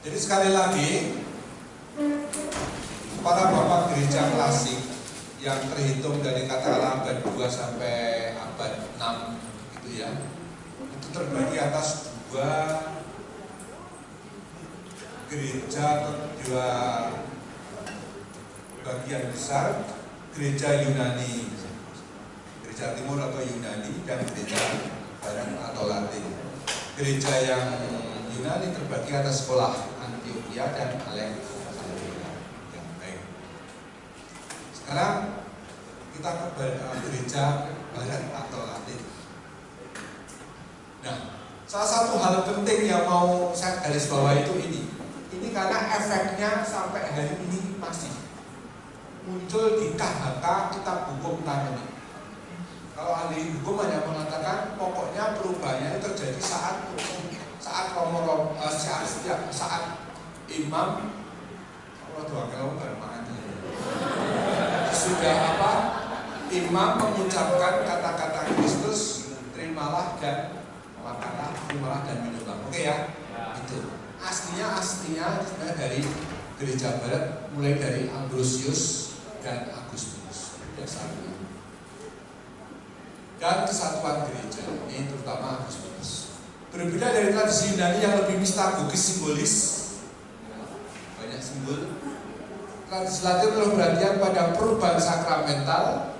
Jadi sekali lagi, para bapak gereja klasik yang terhitung dari katakanlah abad 2 sampai abad 6 gitu ya, itu terbagi atas dua gereja atau dua bagian besar, gereja Yunani, gereja Timur atau Yunani, dan gereja Barat atau Latin. Gereja yang Yunani terbagi atas sekolah Antioquia dan Alexandria. Ya, baik. Sekarang kita ke gereja Barat atau Latin. Nah, salah satu hal penting yang mau saya garis bawah itu ini karena efeknya sampai hari ini masih muncul di KHK kitab hukum kanoni. Kalau ahli hukum hanya mengatakan pokoknya perubahannya terjadi saat imam sudah imam mengucapkan kata-kata Kristus, terimalah dan makanlah, terimalah dan minumlah. Oke ya? Itu aslinya dari gereja Barat, mulai dari Ambrosius dan Agustinus, dasarnya. Dan kesatuan gereja ini terutama Agustinus. Berbeda dari tradisi Yunani yang lebih mistagogis, simbolis, banyak simbol. Tradisi Latin lebih perhatian pada perubahan sakramental,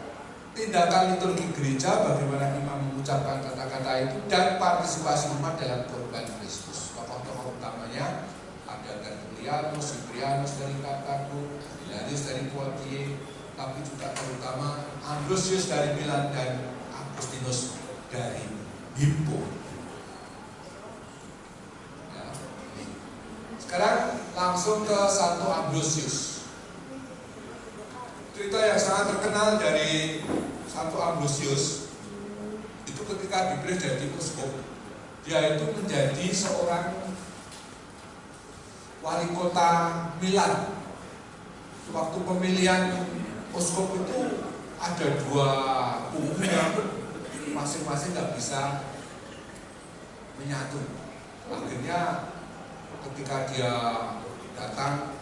tindakan liturgi gereja, bagaimana imam mengucapkan kata-kata itu, dan partisipasi umat dalam korban Kristus. Tokoh-tokoh utamanya ada Tertullianus, Cyprianus dari Karthago, Hilarius dari Poitiers, tapi juga terutama Ambrosius dari Milan dan Agustinus dari Hippo. Ya. Sekarang langsung ke Santo Ambrosius. Cerita yang sangat terkenal dari Santo Ambrosius itu ketika dipilih jadi uskup, dia itu menjadi seorang wali kota Milan. Waktu pemilihan uskup itu ada dua kubu yang masing-masing nggak bisa menyatu. Akhirnya ketika dia datang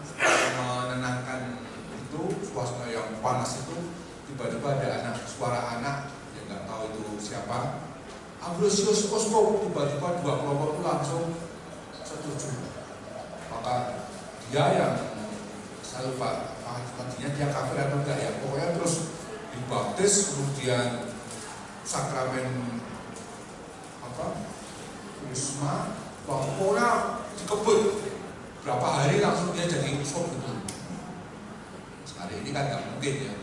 menenangkan itu suasana yang panas itu, tiba-tiba ada suara anak yang nggak tahu itu siapa. Ambrosius uskup, tiba-tiba dua kelompok itu langsung setuju. Maka dia yang saya lupa tadinya dia kafir atau enggak ya, pokoknya terus dibaptis, kemudian sakramen Krisma, pokoknya dikebut berapa hari langsung dia jadi uskup gitu. Hari ini kan nggak mungkin ya,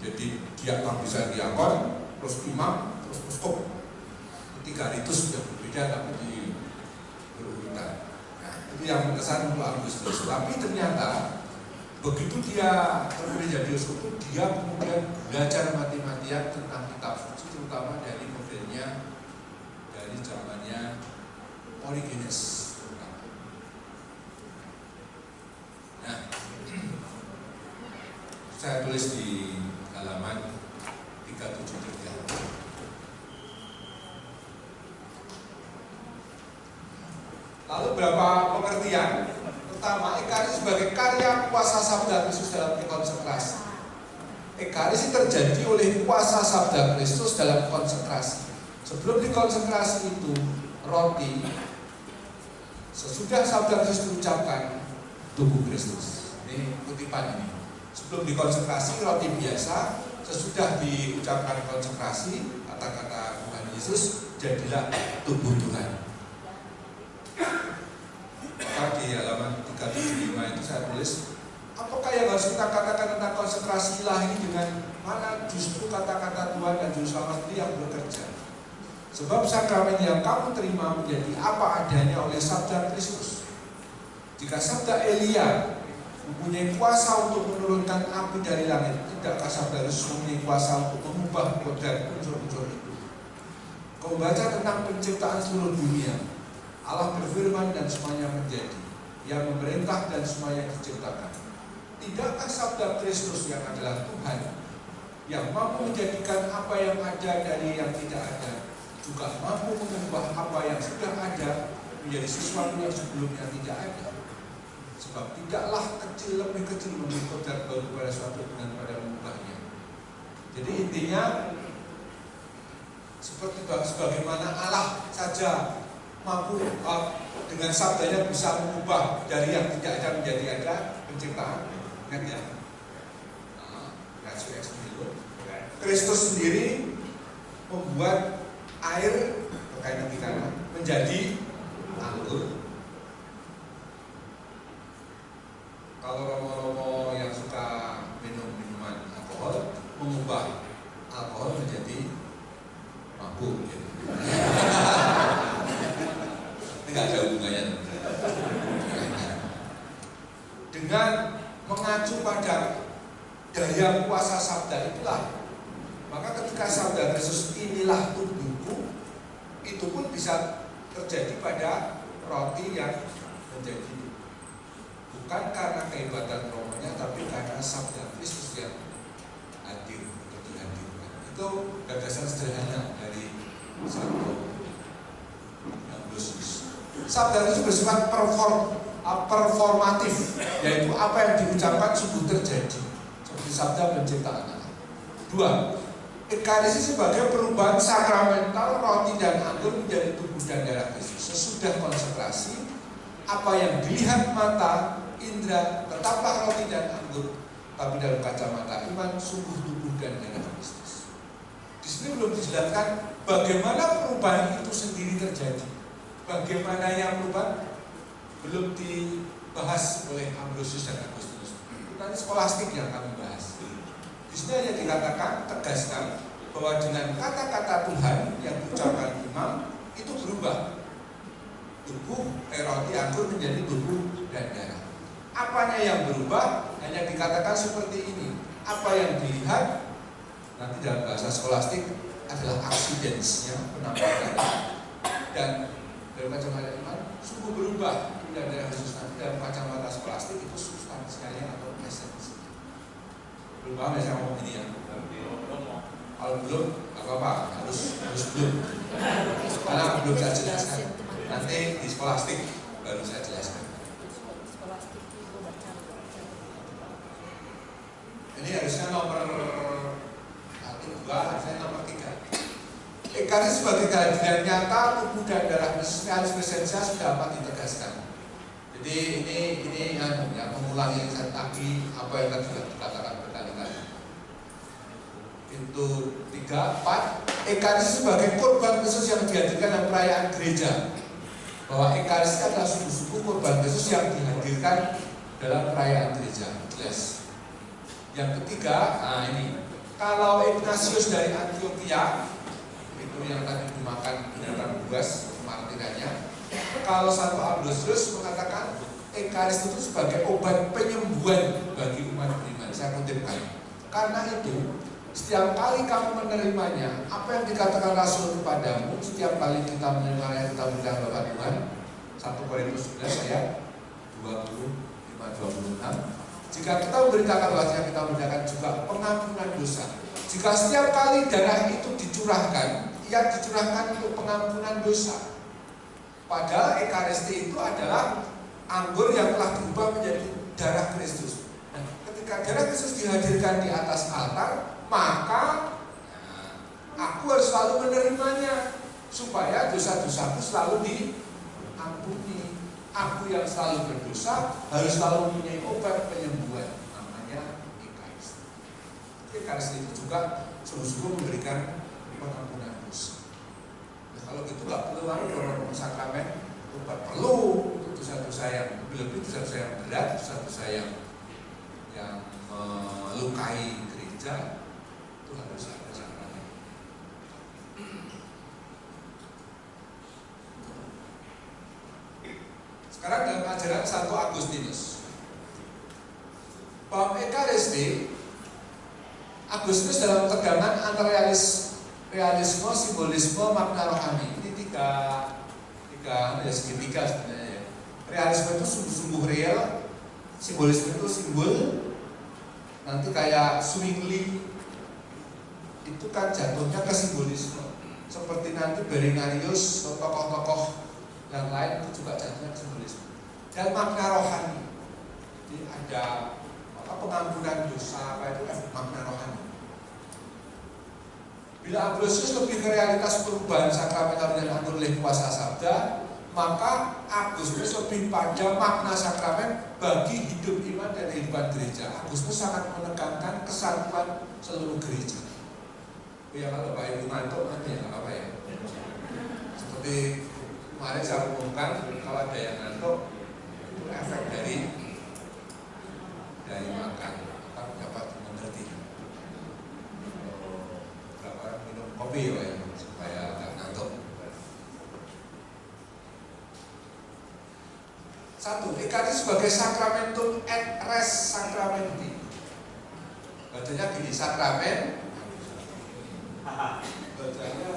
jadi dia kan bisa diakon, terus imam, terus uskup, ketiga ritus sudah berbeda tapi di berurutan. Nah, itu yang berkesan untuk Agustinus. Tapi ternyata begitu dia terpilih jadi uskup, dia kemudian belajar mati-matian tentang kitab suci, terutama dari modelnya dari zamannya Origenes. Nah, saya tulis di halaman 373. Lalu berapa pengertian? Pertama, Ekaris sebagai karya kuasa sabda Kristus dalam konsekrasi. Ekaris terjadi oleh kuasa sabda Kristus dalam konsekrasi. Sebelum dikonsekrasi itu, roti, sesudah sabda Kristus diucapkan, tubuh Kristus. Ini kutipan ini. Sebelum dikonsekrasi roti biasa, sesudah diucapkan konsekrasi kata-kata Tuhan Yesus, jadilah tubuh Tuhan. Maka di halaman 375 itu saya tulis, apakah yang harus kita katakan tentang konsekrasi ilahi dengan mana justru kata-kata Tuhan dan Juru Selamat sendiri yang bekerja. Sebab sakramen yang kamu terima menjadi apa adanya oleh sabda Kristus. Jika sabda Elia mempunyai kuasa untuk menurunkan api dari langit, tidakkah sabda Kristus mempunyai kuasa untuk mengubah kodrat unsur-unsur itu? Kau baca tentang penciptaan seluruh dunia. Allah berfirman dan semuanya menjadi, yang memerintah dan semuanya diciptakan. Tidakkah sabda Kristus yang adalah Tuhan, yang mampu menjadikan apa yang ada dari yang tidak ada, juga mampu mengubah apa yang sudah ada menjadi sesuatu yang sebelumnya tidak ada? Sebab tidaklah kecil lebih kecil memikul dan baru pada suatu dengan pada mengubahnya. Jadi intinya seperti sebagaimana Allah saja mampu dengan sabdanya bisa mengubah dari yang tidak ada menjadi ada penciptaan. Ingat ya? Kristus sendiri membuat air berkaitan dengan menjadi anggur. Kalau romo-romo yang suka minum minuman alkohol mengubah alkohol menjadi mabuk gitu. Ini nggak ada hubungannya. Dengan mengacu pada daya kuasa sabda itulah, maka ketika sabda Kristus inilah tubuhku, itu pun bisa terjadi pada roti yang menjadi tubuh. Bukan karena kehebatan romonya, tapi karena sabda Kristus yang hadir atau dihadirkan. Itu gagasan sederhana dari Santo Ambrosius. Sabda itu bersifat performatif, yaitu apa yang diucapkan sungguh terjadi, seperti sabda penciptaan Allah. 2. Ekaristi sebagai perubahan sakramental roti dan anggur menjadi tubuh dan darah Kristus. Sesudah konsekrasi, apa yang dilihat mata, indra, tetaplah roti dan anggur, tapi dalam kacamata iman sungguh tubuh dan darah Kristus. Di sini belum dijelaskan bagaimana perubahan itu sendiri terjadi. Bagaimana yang berubah belum dibahas oleh Ambrosius dan Agustinus. Nanti skolastik yang kami bahas. Di sini hanya dikatakan, tegaskan bahwa dengan kata-kata Tuhan yang diucapkan imam itu berubah. Tubuh, roti anggur menjadi tubuh dan darah. Apanya yang berubah? Hanya dikatakan seperti ini. Apa yang dilihat nanti dalam bahasa skolastik adalah accidents-nya, penampakan. Dan dalam kacamata iman sungguh berubah. Dan darah Kristus nanti dalam kacamata skolastik itu substansialnya atau esensinya. Berubah ya saya ngomong ini ya. Kalau belum, apa-apa, harus belum. Karena belum saya jelaskan. Nanti di skolastik baru saya jelaskan. Ini harusnya nomor 2, saya nomor 3. Ekaristi sebagai kehadiran nyata tubuh dan darah Kristus realis presensia sudah dapat ditegaskan. Jadi ini yang mengulangi tadi apa yang tadi sudah dikatakan berkali-kali. Itu 3, 4. Ekaristi sebagai korban Kristus yang dihadirkan dalam perayaan gereja. Bahwa Ekaristi adalah sungguh-sungguh korban Kristus yang dihadirkan dalam perayaan gereja. Jelas. Yang ketiga, ini kalau Ignatius dari Antioquia itu yang tadi dimakan binatang buas martiranya. Kalau Santo Ambrosius mengatakan Ekaristi itu sebagai obat penyembuhan bagi umat beriman. Saya kutipkan. Karena itu setiap kali kamu menerimanya, apa yang dikatakan Rasul kepadamu, setiap kali kita menerimanya kita berdoa Bapa Tuhan. 1 Korintus 11 ayat 25-26. Jika kita memberitakan bahwasanya kita memberitakan juga pengampunan dosa. Jika setiap kali darah itu dicurahkan, ia dicurahkan untuk pengampunan dosa. Padahal Ekaristi itu adalah anggur yang telah berubah menjadi darah Kristus. Nah, ketika darah Kristus dihadirkan di atas altar, maka aku harus selalu menerimanya supaya dosa-dosaku selalu diampuni. Aku yang selalu berdosa harus selalu mempunyai obat penyembuhan, namanya Ekaristi. Ekaristi itu juga sungguh-sungguh memberikan pengampunan dosa. Nah, kalau gitu nggak perlu lagi orang sakramen, obat perlu untuk dosa-dosa yang lebih dosa-dosa yang berat, dosa-dosa yang melukai gereja, itu harus ada sakramen. Sekarang dalam ajaran Santo Agustinus, bab Ekaristi, Agustinus dalam tegangan antara realisme, simbolisme, makna rohani. Ini tiga segitiga sebenarnya. Realisme itu sungguh-sungguh real, simbolisme itu simbol. Nanti kayak Zwingli itu kan jatuhnya ke simbolisme. Seperti nanti Berenarius atau tokoh-tokoh yang lain itu juga jatuhnya simbolisme. Dan makna rohani. Jadi ada pengampunan dosa, itu makna rohani. Bila Agustus lebih ke realitas perubahan sakramental dan atur oleh kuasa sabda, maka Agustus lebih pada makna sakramen bagi hidup iman dan kehidupan gereja. Agustus sangat menekankan kesatuan seluruh gereja. Ya kalau Bapak Ibu ngantuk nanti ya apa ya? Seperti kemarin saya umumkan, kalau ada yang ngantuk itu efek dari makan, kita dapat mengerti. Berapa minum kopi ya supaya nggak ngantuk. Satu, Ekaris sebagai sakramentum et res sacramenti. Bacanya gini, sakramen. Bacanya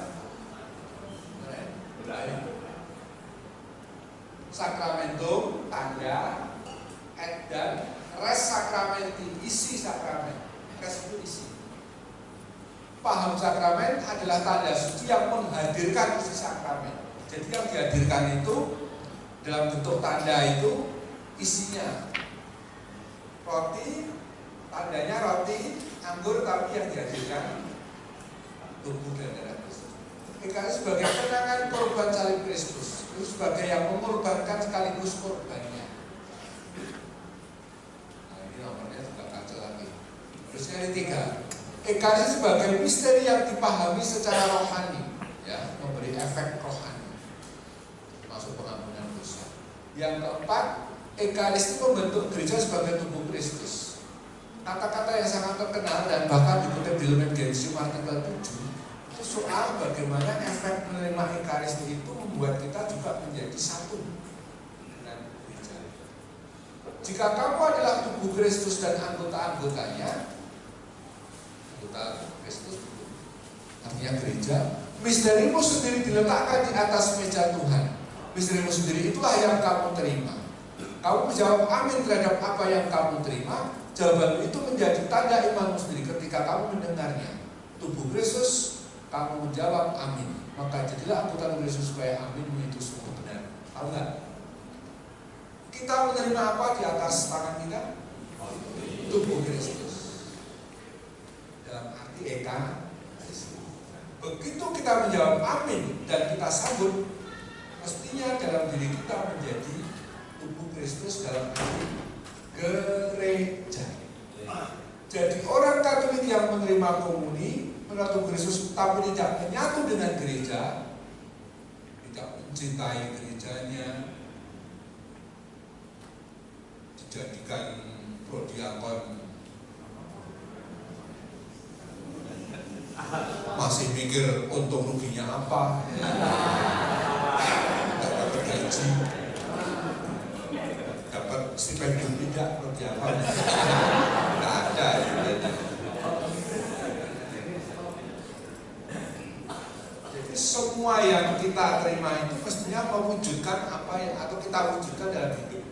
sakramentum, tanda, et dan res sacramenti, isi sakramen. Res itu isi. Paham sakramen adalah tanda suci yang menghadirkan isi sakramen. Jadi yang dihadirkan itu dalam bentuk tanda itu isinya roti, tandanya roti, anggur, tapi yang dihadirkan tubuh dan darah Kristus. Ini sebagai kenangan korban salib Kristus, itu sebagai yang mengorbankan sekaligus korbannya. Nah ini nomornya juga kacau lagi. Terus yang ketiga, Ekaristi sebagai misteri yang dipahami secara rohani, ya, memberi efek rohani, masuk pengampunan dosa. Yang keempat, Ekaristi membentuk gereja sebagai tubuh Kristus. Kata-kata yang sangat terkenal dan bahkan dikutip di Lumen Gentium artikel 7 itu soal bagaimana efek menerima Ekaristi itu membuat kita juga menjadi satu dengan gereja. Jika kamu adalah tubuh Kristus dan anggota-anggotanya, anggota Kristus artinya gereja, misterimu sendiri diletakkan di atas meja Tuhan. Misterimu sendiri itulah yang kamu terima. Kamu menjawab amin terhadap apa yang kamu terima. Jawaban itu menjadi tanda imanmu sendiri ketika kamu mendengarnya. Tubuh Kristus, kamu menjawab amin. Maka jadilah anggota Kristus supaya aminmu itu sungguh benar. Tahu nggak? Kita menerima apa di atas tangan kita? Tubuh Kristus. Dalam arti Eka. Begitu kita menjawab amin dan kita sambut, mestinya dalam diri kita menjadi tubuh Kristus dalam arti gereja. Jadi orang Katolik yang menerima komuni, menerima Kristus tapi tidak menyatu dengan gereja, tidak mencintai gerejanya, dijadikan prodiakon, masih mikir untung ruginya apa, tidak dapat gaji, dapat stipendium tidak, prodiakon, tidak ada. Jadi semua yang kita terima itu mestinya mewujudkan apa yang atau kita wujudkan dalam hidup.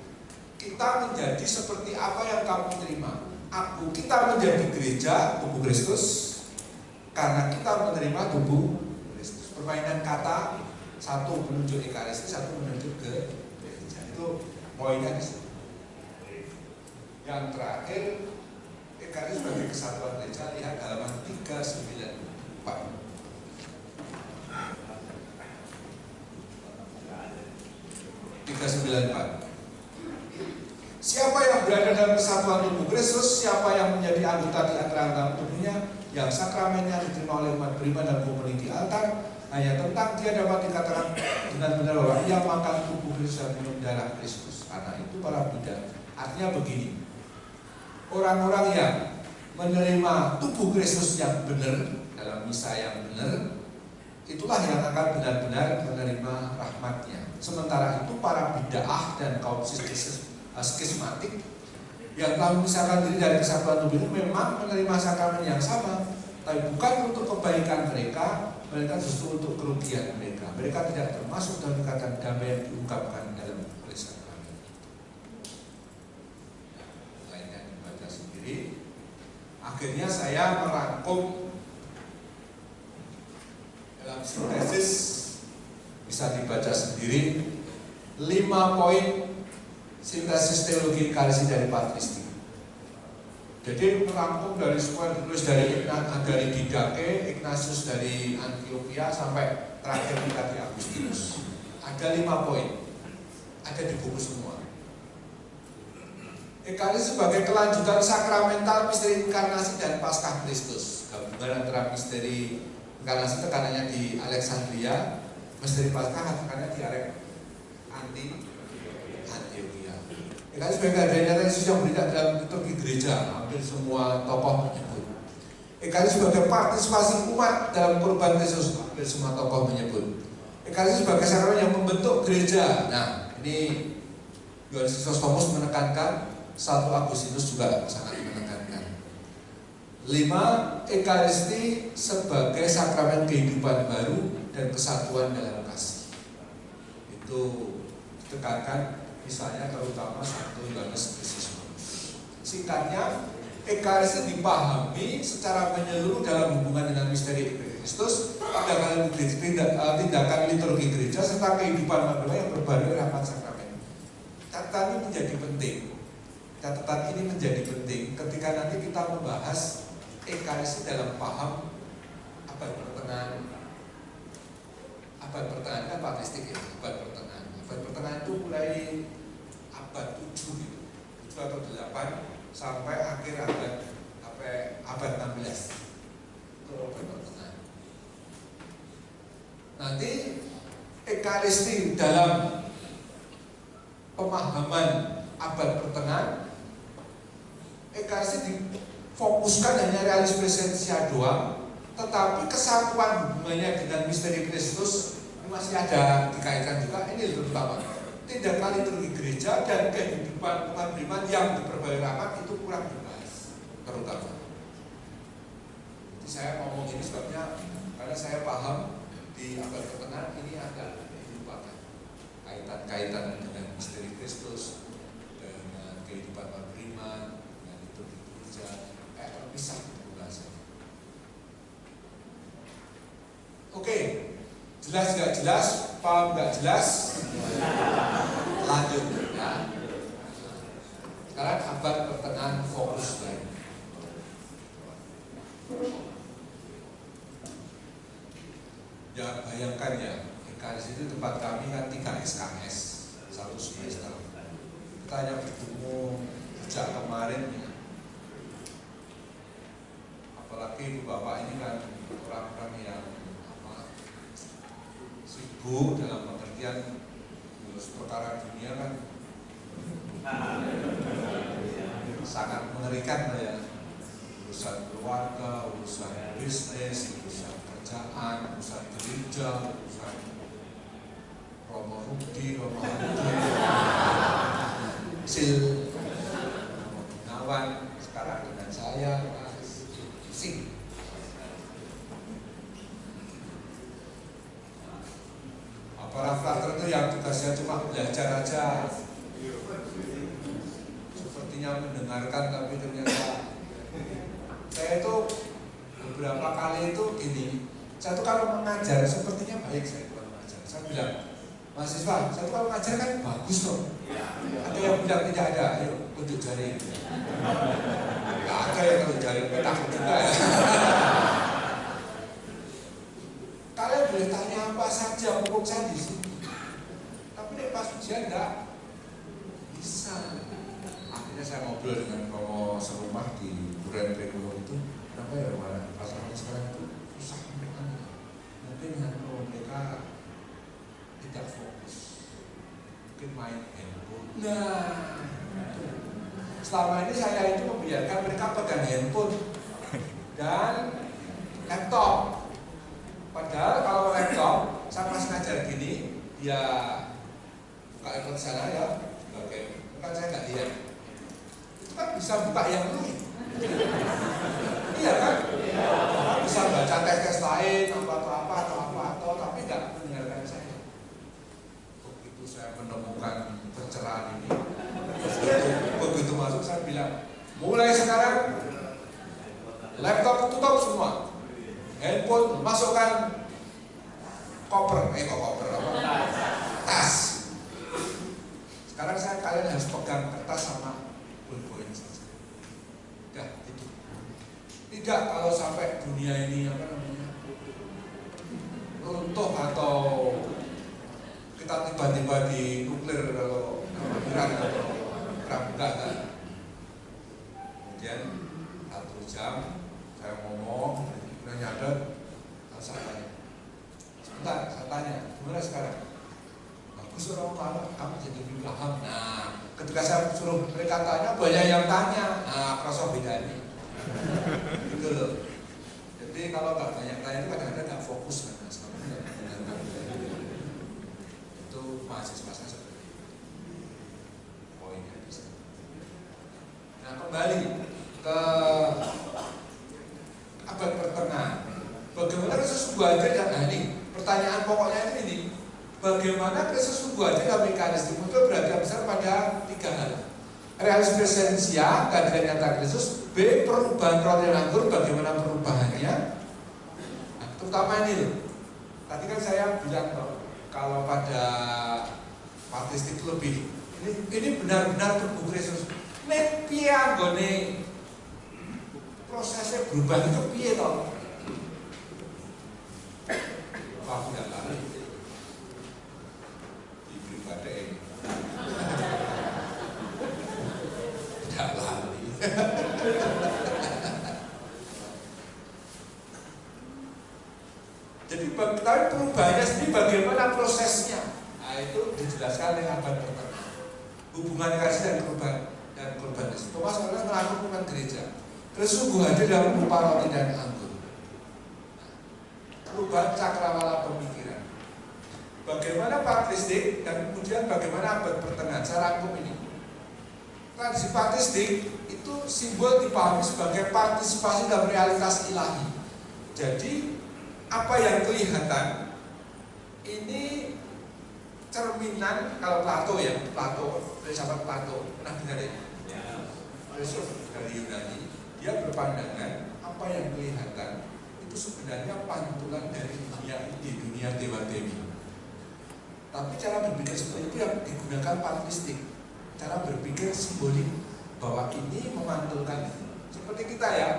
Kita menjadi seperti apa yang kamu terima. Kita menjadi gereja tubuh Kristus karena kita menerima tubuh Kristus. Permainan kata, satu menunjuk Ekaristi, satu menunjuk ke gereja. Itu poinnya di sini. Yang terakhir, Ekaristi sebagai kesatuan gereja, lihat halaman 394. Siapa yang berada dalam kesatuan tubuh Kristus, siapa yang menjadi anggota di antara tubuhnya, yang sakramennya diterima oleh umat beriman dan komuni di altar, hanya tentang dia dapat dikatakan dengan benar bahwa ia makan tubuh Kristus dan minum darah Kristus. Karena itu para bidan, artinya begini, orang-orang yang menerima tubuh Kristus yang benar dalam misa yang benar, itulah yang akan benar-benar menerima rahmatnya. Sementara itu para bid'ah dan kaum skismatik yang telah memisahkan diri dari kesatuan tubuh ini memang menerima sakramen yang sama, tapi bukan untuk kebaikan mereka, mereka justru untuk kerugian mereka. Mereka tidak termasuk dalam ikatan damai yang diungkapkan dalam oleh sakramen. Lainnya dibaca sendiri. Akhirnya saya merangkum dalam sintesis, bisa dibaca sendiri, 5 poin sintesis teologi Ekaristi dari Patristi. Jadi merangkum dari semua ditulis dari Didache, Ignatius dari Antioquia sampai terakhir kita di Agustinus. Ada 5 poin, ada di buku semua. Ekaristi sebagai kelanjutan sakramental misteri inkarnasi dan Paskah Kristus. Gabungan antara misteri inkarnasi tekanannya di Alexandria, misteri Paskah tekanannya di Antioquia. Ekaristi sebagai adanya Yesus yang bertindak dalam liturgi gereja, hampir semua tokoh menyebut. Ekaristi sebagai partisipasi umat dalam kurban Yesus, hampir semua tokoh menyebut. Ekaristi sebagai sakramen yang membentuk gereja. Nah, ini Yohanes Chrysostomus menekankan, 1 Agustinus juga sangat menekankan. 5. Ekaristi sebagai sakramen kehidupan baru dan kesatuan dalam kasih. Itu ditekankan misalnya terutama 1 Yohanes Chrysostomus. Singkatnya, Ekaristi dipahami secara menyeluruh dalam hubungan dengan misteri Kristus, tindakan liturgi gereja serta kehidupan manusia yang berbagai rapat sakramen. Catatan ini menjadi penting. Catatan ini menjadi penting ketika nanti kita membahas Ekaristi dalam paham abad pertengahan. Abad pertengahan kan patristik ya, abad pertengahan. Abad pertengahan itu mulai abad 7 gitu, 7 atau 8 sampai akhir abad 16. Itu abad pertengahan. Nanti Ekaristi dalam pemahaman abad pertengahan, Ekaristi difokuskan hanya realis presensia doang, tetapi kesatuan hubungannya dengan misteri Kristus masih ada dikaitkan juga. Ini terutama tindakan liturgi gereja dan kehidupan umat beriman yang di berbagai rapat itu kurang dibahas, terutama. Jadi saya ngomong ini sebabnya karena saya paham di abad pertengahan ini agak dilupakan kaitan-kaitan dengan misteri Kristus, dengan kehidupan umat beriman, dengan liturgi gereja, terpisah gitu bahasanya. Oke. Jelas nggak jelas? Paham nggak jelas? Lanjut ya. Sekarang abad pertengahan fokus lagi. Ya bayangkan ya, Ekaristi itu tempat kami kan 3 SKS 1 semester. Kita hanya bertemu sejak kemarin ya. Apalagi ibu bapak ini kan orang-orang yang sibuk dalam pengertian ngurus perkara dunia kan sangat mengerikan ya, urusan keluarga, urusan bisnis, urusan kerjaan, urusan gereja, urusan Romo Rudi, Romo Hadi, Sil Gunawan, sekarang dengan saya pusing. Para frater itu yang tugasnya cuma belajar aja, sepertinya mendengarkan, tapi ternyata saya itu beberapa kali itu gini, saya tuh kalau mengajar sepertinya baik, saya kalau mengajar, saya bilang mahasiswa, saya tuh kalau mengajar kan bagus loh. Ada yang bilang tidak ada, ayo tunjuk jari. Gak ada yang tunjuk jari, takut juga ya. Kalian boleh tanya apa saja, mumpung saya di sini. Tapi nek pas ujian enggak bisa. Akhirnya saya ngobrol dengan Romo serumah di Duren Pekulo itu. Kenapa ya pasangan sekarang itu susah menekan? Mungkin mereka tidak fokus, mungkin main handphone. Nah, selama ini saya itu membiarkan mereka pegang handphone dan laptop. Padahal kalau laptop, saya pas ngajar gini, ya buka laptop sana ya, oke, kan saya nggak lihat. Itu kan bisa buka yang lain. Iya kan? Bisa baca tes-tes lain, atau tapi nggak mendengarkan saya. Begitu saya menemukan pencerahan ini, begitu masuk saya bilang, mulai sekarang laptop tutup semua. Handphone masukkan koper, tas. Sekarang kalian harus pegang kertas sama poin-poin saja. Udah, itu. Tidak kalau sampai dunia ini runtuh atau kita tiba-tiba di nuklir kalau Iran atau perang enggak kan. Kemudian 1 jam saya ngomong, kemudian nyadar, saya tanya, sebentar, saya tanya, gimana sekarang? Bagus orang malah, kamu jadi lebih paham. Nah, ketika saya suruh mereka tanya, banyak yang tanya. Nah, kerasa bedanya. Gitu loh. Jadi kalau nggak banyak tanya itu kadang-kadang nggak fokus kan, itu mahasiswa saya seperti itu. Poinnya di sana. Nah, kembali ke abad pertengahan. Bagaimana sesungguhnya dan ini pertanyaan pokoknya ini, bagaimana sesungguhnya dalam mekanisme itu beragam besar pada 3 hal. Realisme esensia, kehadiran nyata Kristus. B. Perubahan roti dan anggur, bagaimana perubahannya. Nah, terutama ini loh. Tadi kan saya bilang kalau pada patristik lebih ini benar-benar tubuh Kristus. Nek piye anggone prosesnya berubah itu piye toh? Aku nggak tahu. Diberi pada ini. Tidak lali. Jadi tapi perubahannya sendiri bagaimana prosesnya? Nah, itu dijelaskan oleh abad pertengahan. Hubungan kasih dan korban Kristus. Thomas Aquinas melakukan gereja. Kristus hadir dalam rupa roti dan anggur. Perubahan cakrawala pemikiran. Bagaimana patristik dan kemudian bagaimana abad pertengahan. Saya rangkum ini. Tradisi patristik itu simbol dipahami sebagai partisipasi dalam realitas ilahi. Jadi apa yang kelihatan ini cerminan, kalau Plato ya, filsafat Plato, pernah dengar ya? Filsuf dari Yunani, dia berpandangan apa yang kelihatan itu sebenarnya pantulan dari dunia dewa dewi. Tapi cara berpikir seperti itu yang digunakan patristik, cara berpikir simbolik bahwa ini memantulkan. Seperti kita ya,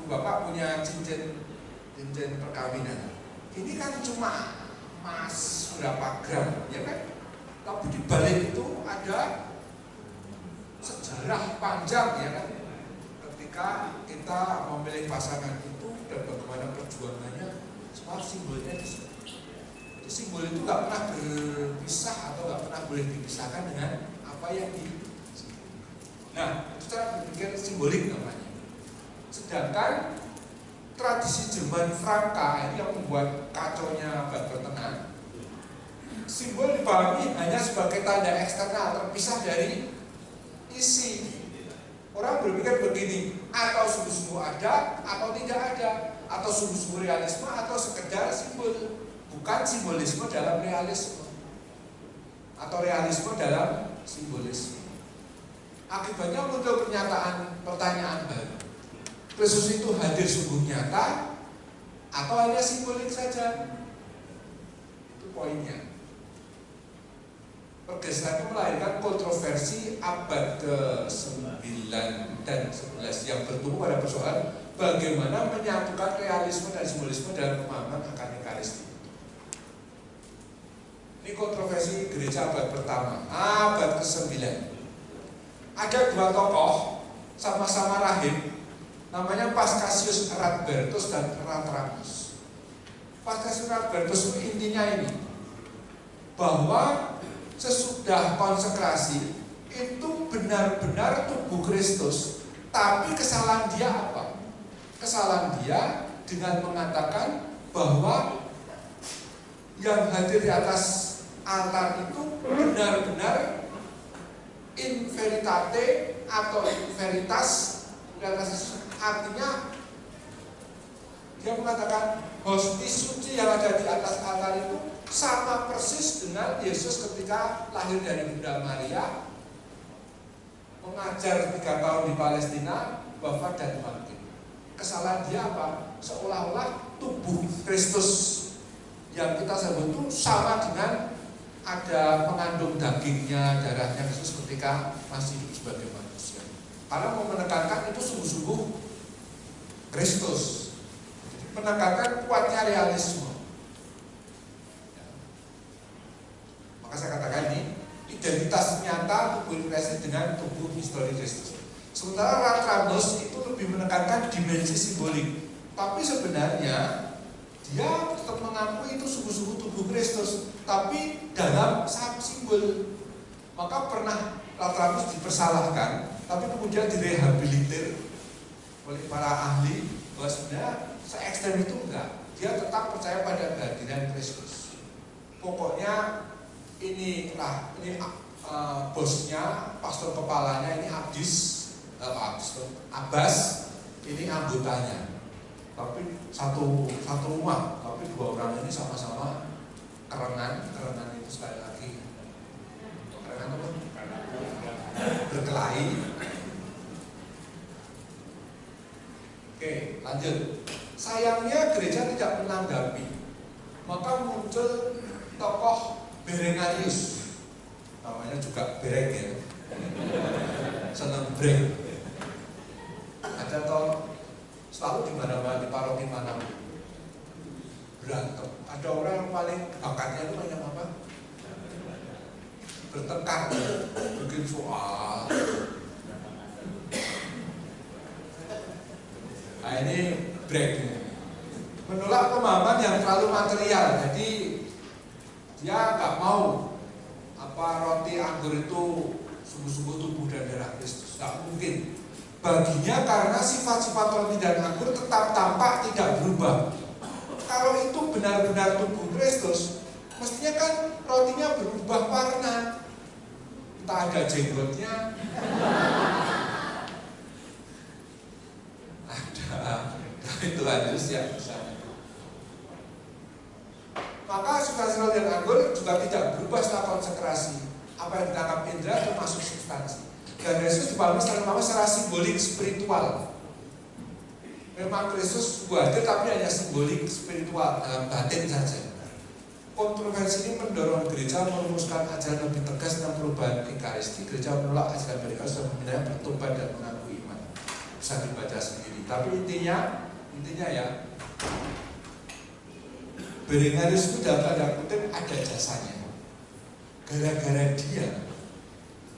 Bapak punya cincin perkawinan. Ini kan cuma emas berapa gram, ya kan? Tapi di balik itu ada sejarah panjang, ya kan? Ketika kita memilih pasangan itu dan bagaimana perjuangannya, semua simbolnya di situ. Jadi simbol itu nggak pernah berpisah atau nggak pernah boleh dipisahkan dengan apa yang di. Nah, itu cara berpikir simbolik namanya. Sedangkan tradisi Jerman Franka ini yang membuat kacaunya abad pertengahan. Simbol dipahami hanya sebagai tanda eksternal terpisah dari isi. Orang berpikir begini, atau sungguh-sungguh ada, atau tidak ada, atau sungguh-sungguh realisme, atau sekedar simbol. Bukan simbolisme dalam realisme, atau realisme dalam simbolisme. Akibatnya muncul pertanyaan baru. Kristus itu hadir sungguh nyata atau hanya simbolik saja? Itu poinnya. Pergeseran itu melahirkan kontroversi abad ke-9 dan 11 yang bertumbuh pada persoalan bagaimana menyatukan realisme dan simbolisme dalam pemahaman akan Ekaristi. Ini kontroversi gereja abad pertama, abad ke-9. Ada 2 tokoh sama-sama rahib, namanya Paschasius Radbertus dan Ratranus. Paschasius Radbertus intinya ini, bahwa sesudah konsekrasi itu benar-benar tubuh Kristus. Tapi kesalahan dia apa? Kesalahan dia dengan mengatakan bahwa yang hadir di atas altar itu benar-benar in veritate atau in veritas di atas. Artinya dia mengatakan hosti suci yang ada di atas altar itu sama persis dengan Yesus ketika lahir dari Bunda Maria, mengajar 3 tahun di Palestina, wafat dan bangkit. Kesalahan dia apa? Seolah-olah tubuh Kristus yang kita sebut itu sama dengan ada mengandung dagingnya, darahnya Kristus ketika masih hidup sebagai manusia. Karena mau menekankan itu sungguh-sungguh Kristus. Jadi menekankan kuatnya realisme. Ya. Maka saya katakan ini identitas nyata tubuh Kristus dengan tubuh histori Kristus. Sementara Latramos itu lebih menekankan dimensi simbolik. Tapi sebenarnya dia tetap mengakui itu sungguh-sungguh tubuh Kristus, tapi dalam simbol. Maka pernah Latramos dipersalahkan, tapi kemudian direhabilitir oleh para ahli bahwa sebenarnya se-ekstrem itu enggak. Dia tetap percaya pada kehadiran Kristus. Pokoknya ini bosnya, pastor kepalanya ini Abbas, ini anggotanya. Tapi satu rumah, tapi dua orang ini sama-sama kerengan itu sekali lagi kerengan apa? Berkelahi. Oke, lanjut. Sayangnya gereja tidak menanggapi, maka muncul tokoh Berengarius, namanya juga Bereng ya, senang breng. Ada toh selalu di mana-mana, di paroki mana berantem. Ada orang yang paling bakatnya itu banyak apa? Bertengkar, bikin soal. Nah ini break. Menolak pemahaman yang terlalu material. Jadi dia nggak mau roti anggur itu sungguh-sungguh tubuh dan darah Kristus. Nggak mungkin. Baginya karena sifat-sifat roti dan anggur tetap tampak tidak berubah. Kalau itu benar-benar tubuh Kristus, mestinya kan rotinya berubah warna. Entah ada jenggotnya, ada itu harus ya misalnya. Maka substansi roti dan anggur juga tidak berubah setelah konsekrasi. Apa yang ditangkap indera termasuk substansi. Dan Yesus dipahami secara simbolik spiritual. Memang Kristus hadir tapi hanya simbolik spiritual dalam batin saja. Kontroversi ini mendorong gereja merumuskan ajaran lebih tegas tentang perubahan Ekaristi. Gereja menolak ajaran dari Kristus dan meminta bertobat dan mengaku iman. Bisa dibaca sendiri. Tapi intinya ya, Berengarius itu dalam tanda kutip ada jasanya. Gara-gara dia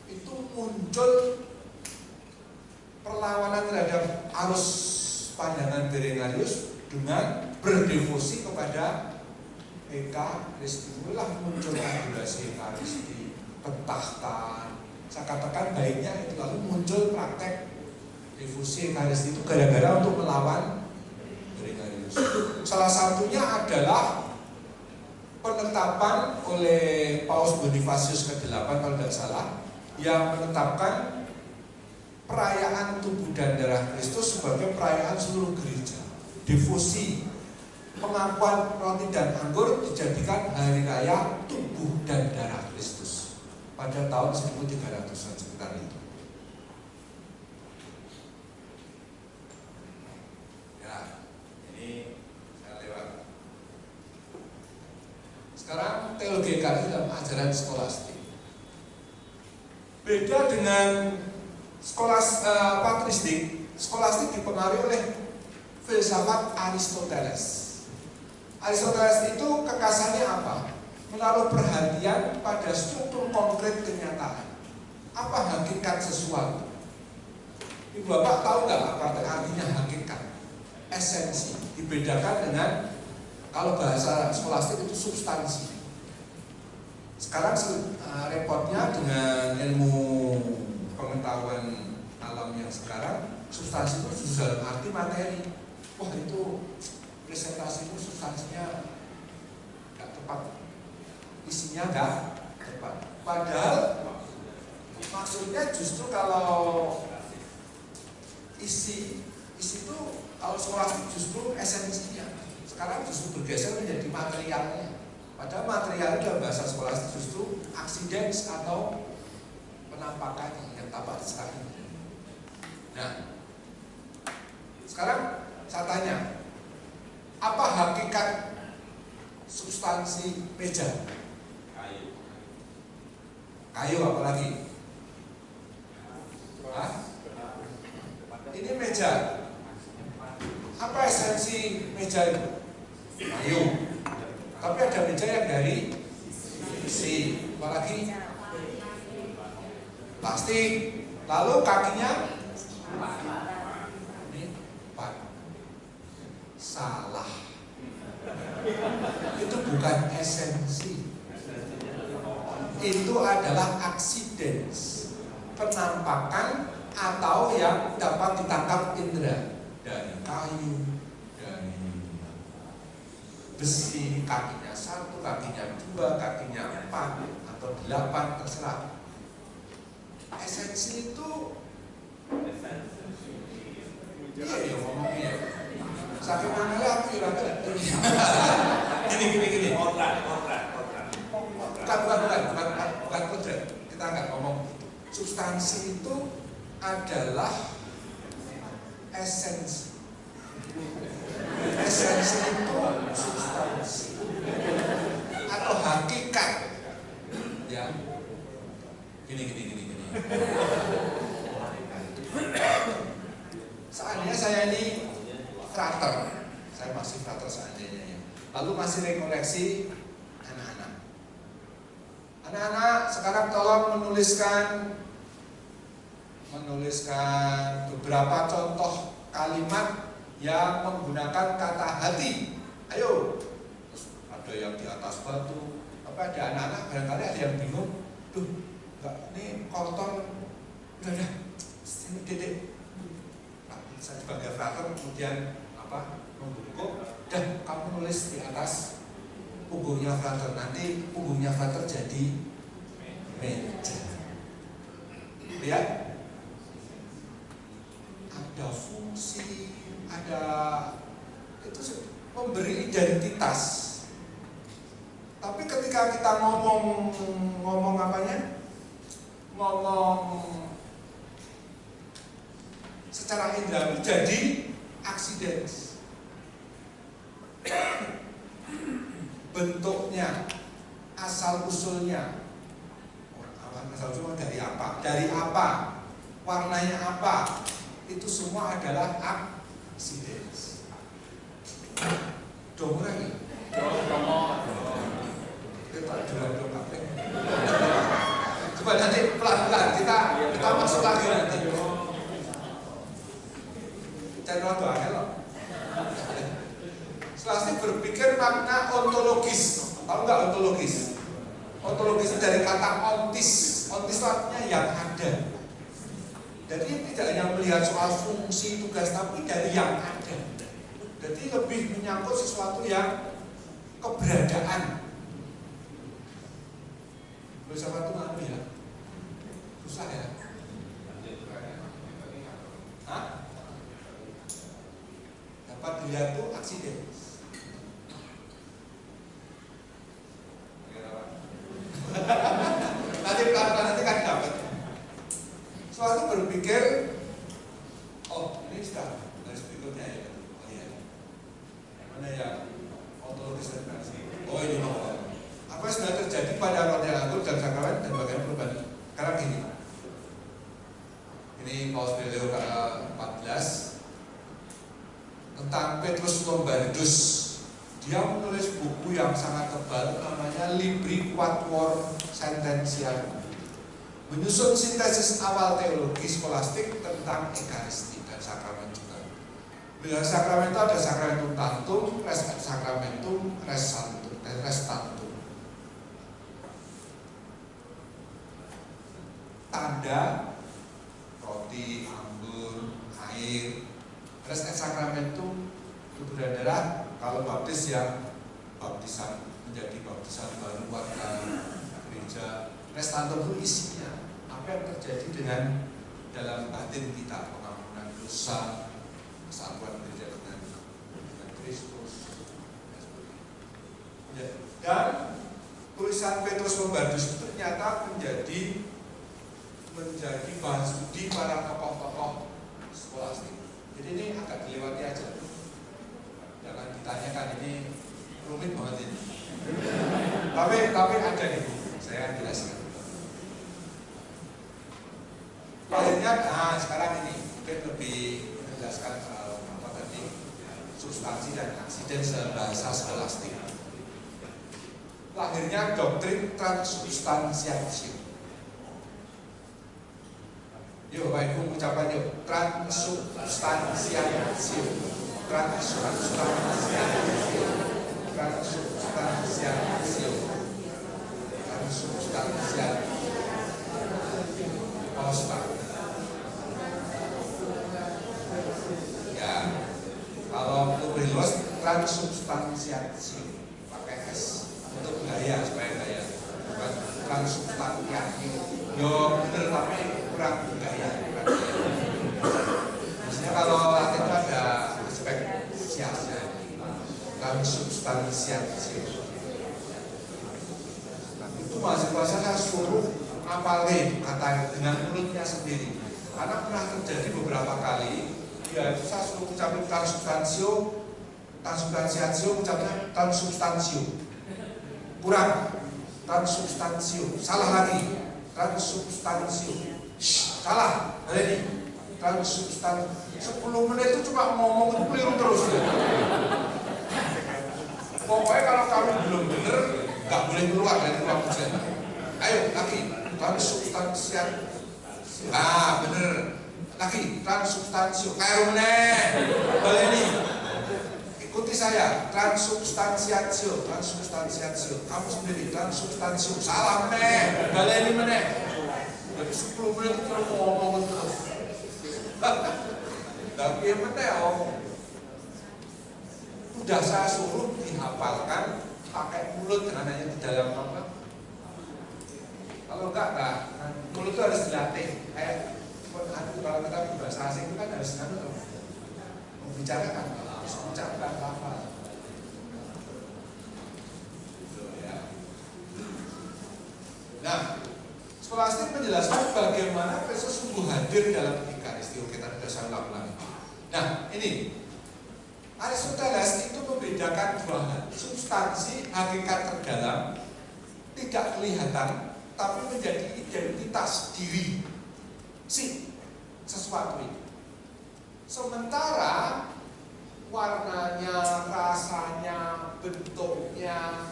itu muncul perlawanan terhadap arus pandangan Berengarius dengan berdevosi kepada Ekaristi. Itulah muncul adorasi Ekaristi, pentahtan. Saya katakan baiknya itu lalu muncul praktek devosi Ekaristi itu gara-gara untuk melawan Berengarius. Salah satunya adalah penetapan oleh Paus Bonifasius ke-8 kalau tidak salah, yang menetapkan perayaan tubuh dan darah Kristus sebagai perayaan seluruh gereja. Devosi pengakuan roti dan anggur dijadikan hari raya tubuh dan darah Kristus pada tahun 1300-an sekitar itu. Ya, ini saya lewat. Sekarang teologi Ekaristi dalam ajaran skolastik. Beda dengan patristik, skolastik dipengaruhi oleh filsafat Aristoteles. Aristoteles itu kekasannya apa? Menaruh perhatian pada struktur konkret kenyataan. Apa hakikat sesuatu? Ibu bapak tahu nggak apa artinya hakikat? Esensi. Dibedakan dengan kalau bahasa skolastik itu substansi. Sekarang repotnya dengan ilmu pengetahuan alam yang sekarang, substansi itu justru dalam arti materi. Wah itu presentasi itu substansinya nggak tepat, isinya nggak tepat. Padahal maksudnya justru kalau isi itu kalau skolastik justru esensinya. Sekarang justru bergeser menjadi materialnya. Padahal material dalam bahasa skolastik justru aksidens atau penampakannya yang tampak sekali. Nah, sekarang saya tanya, apa hakikat substansi meja? meja. Apa esensi meja itu? Payung. Tapi ada meja yang dari besi, apalagi plastik. Lalu kakinya ini empat. Salah. Itu bukan esensi. Itu adalah accidents, penampakan atau yang dapat ditangkap indera dari kayu, dari besi, kakinya 1, kakinya 2, kakinya 4 atau 8, terserah. Esensi itu iya ya ngomongnya. Saking mana aku kira-kira gini. Bukan kodrat. Kita nggak ngomong. Substansi itu adalah esensi. Esensi itu substansi atau hakikat. Ya. Gini. Seandainya saya ini frater, saya masih frater seandainya ya. Lalu masih rekoleksi anak-anak. Anak-anak sekarang tolong menuliskan beberapa contoh kalimat yang menggunakan kata hati. Ayo. Terus ada yang di atas batu. Apa ada anak-anak barangkali ada yang bingung. Duh, enggak, ini kotor. Udah, sini dedek. Nah, saya sebagai frater kemudian membungkuk. Dan kamu nulis di atas punggungnya frater. Nanti punggungnya frater jadi meja. Lihat. Ada fungsi, ada itu memberi identitas. Tapi ketika kita ngomong apanya? Ngomong secara indrawi jadi accidents. Bentuknya, asal usulnya dari apa? Dari apa? Warnanya apa? Itu semua adalah accidents. Dong lagi. Coba nanti pelan-pelan kita masuk lagi nanti. Channel doanya loh. Selasih berpikir makna ontologis. Tahu nggak ontologis? Ontologis dari kata ontis. Ontis artinya yang ada. Jadi tidak hanya melihat soal fungsi tugas, tapi dari yang ada. Jadi lebih menyangkut sesuatu yang keberadaan. Bersama itu apa ya? Susah ya? Hah? Dapat dilihat itu aksiden. Nanti kan dapat. Soalnya berpikir, oh ini sudah garis berikutnya ya. Oh iya. Mana yang ontologis dan versi? Oh ini loh. Apa yang sudah terjadi pada Roh Anggur dan Sakramen dan bagaimana perubahan? Karena gini. Ini Paus Beliau ke-14 tentang Petrus Lombardus. Dia menulis buku yang sangat tebal namanya Libri Quatuor Sententiarum. Menyusun sintesis awal teologi skolastik tentang Ekaristi dan sakramen juga. Bila sakramen itu ada sakramentum tantum, res sakramentum, res santum, dan res tantum. Tanda, roti, anggur, air, res sakramentum, tubuh dan darah. Kalau baptis yang baptisan menjadi baptisan baru warga gereja. Res tantum itu isinya apa yang terjadi dengan dalam batin kita, pengampunan dosa, kesatuan gereja dengan Kristus. Dan tulisan Petrus Lombardus itu ternyata menjadi bahan studi para tokoh-tokoh skolastik. Jadi ini agak dilewati aja. Jangan ditanyakan, ini rumit banget ini. Tapi ada nih, saya jelaskan. Akhirnya, sekarang ini mungkin lebih menjelaskan apa tadi substansi dan aksiden bahasa skolastik. Lahirnya doktrin transubstansiasi. Yuk Bapak Ibu mengucapkan yuk, transubstansiasi, transubstansiasi, transubstansiasi, transubstansiasi. Posta. Ya, kalau lebih luas transubstansiasi pakai S untuk gaya supaya gaya, bukan transubstansiasi. Yo bener tapi kurang gaya. Maksudnya kalau Latin itu ada aspek siasnya, transubstansiasi. Itu mahasiswa saya suruh ngapalin kata dengan mulutnya sendiri. Karena pernah terjadi beberapa kali, ya saya suruh ucapin transubstansiatio, ucapnya transubstansio. Kurang, transubstansio. Salah lagi, transubstansio. Salah, ini transubstansio. 10 menit itu cuma ngomong itu keliru terus. Pokoknya kalau kamu belum bener, nggak boleh keluar dari ruang ujian. Ayo lagi, transubstansiat. Ah bener. Lagi, transubstansio. Kayak meneh. Baleni. Ikuti saya, transubstansiatio, transubstansiatio. Kamu sendiri, transubstansio. Salah meneh. Baleni meneh. Jadi 10 menit terus ngomong terus. Tapi yang meneh udah saya suruh dihafalkan pakai mulut dengan hanya di dalam apa? Kalau enggak, mulut itu harus dilatih. Kayak kalau kita berbahasa asing itu kan harus membicarakan, harus mengucapkan hafal. Nah, skolastik menjelaskan bagaimana Kristus sungguh hadir dalam Ekaristi. Kita sudah saya ulang-ulang. Nah, ini Aristoteles itu membedakan dua hal, substansi, hakikat terdalam, tidak kelihatan, tapi menjadi identitas diri, sesuatu ini. Sementara warnanya, rasanya, bentuknya,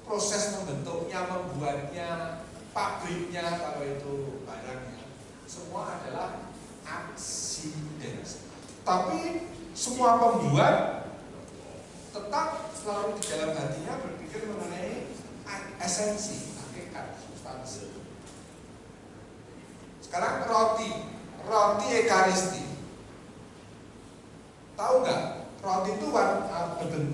proses membentuknya, membuatnya, pabriknya, kalau itu barangnya, semua adalah aksiden. Tapi semua pembuat tetap selalu di dalam hatinya berpikir mengenai esensi, hakikat, substansi. Sekarang roti Ekaristi. Tahu nggak? Roti itu warnanya putih,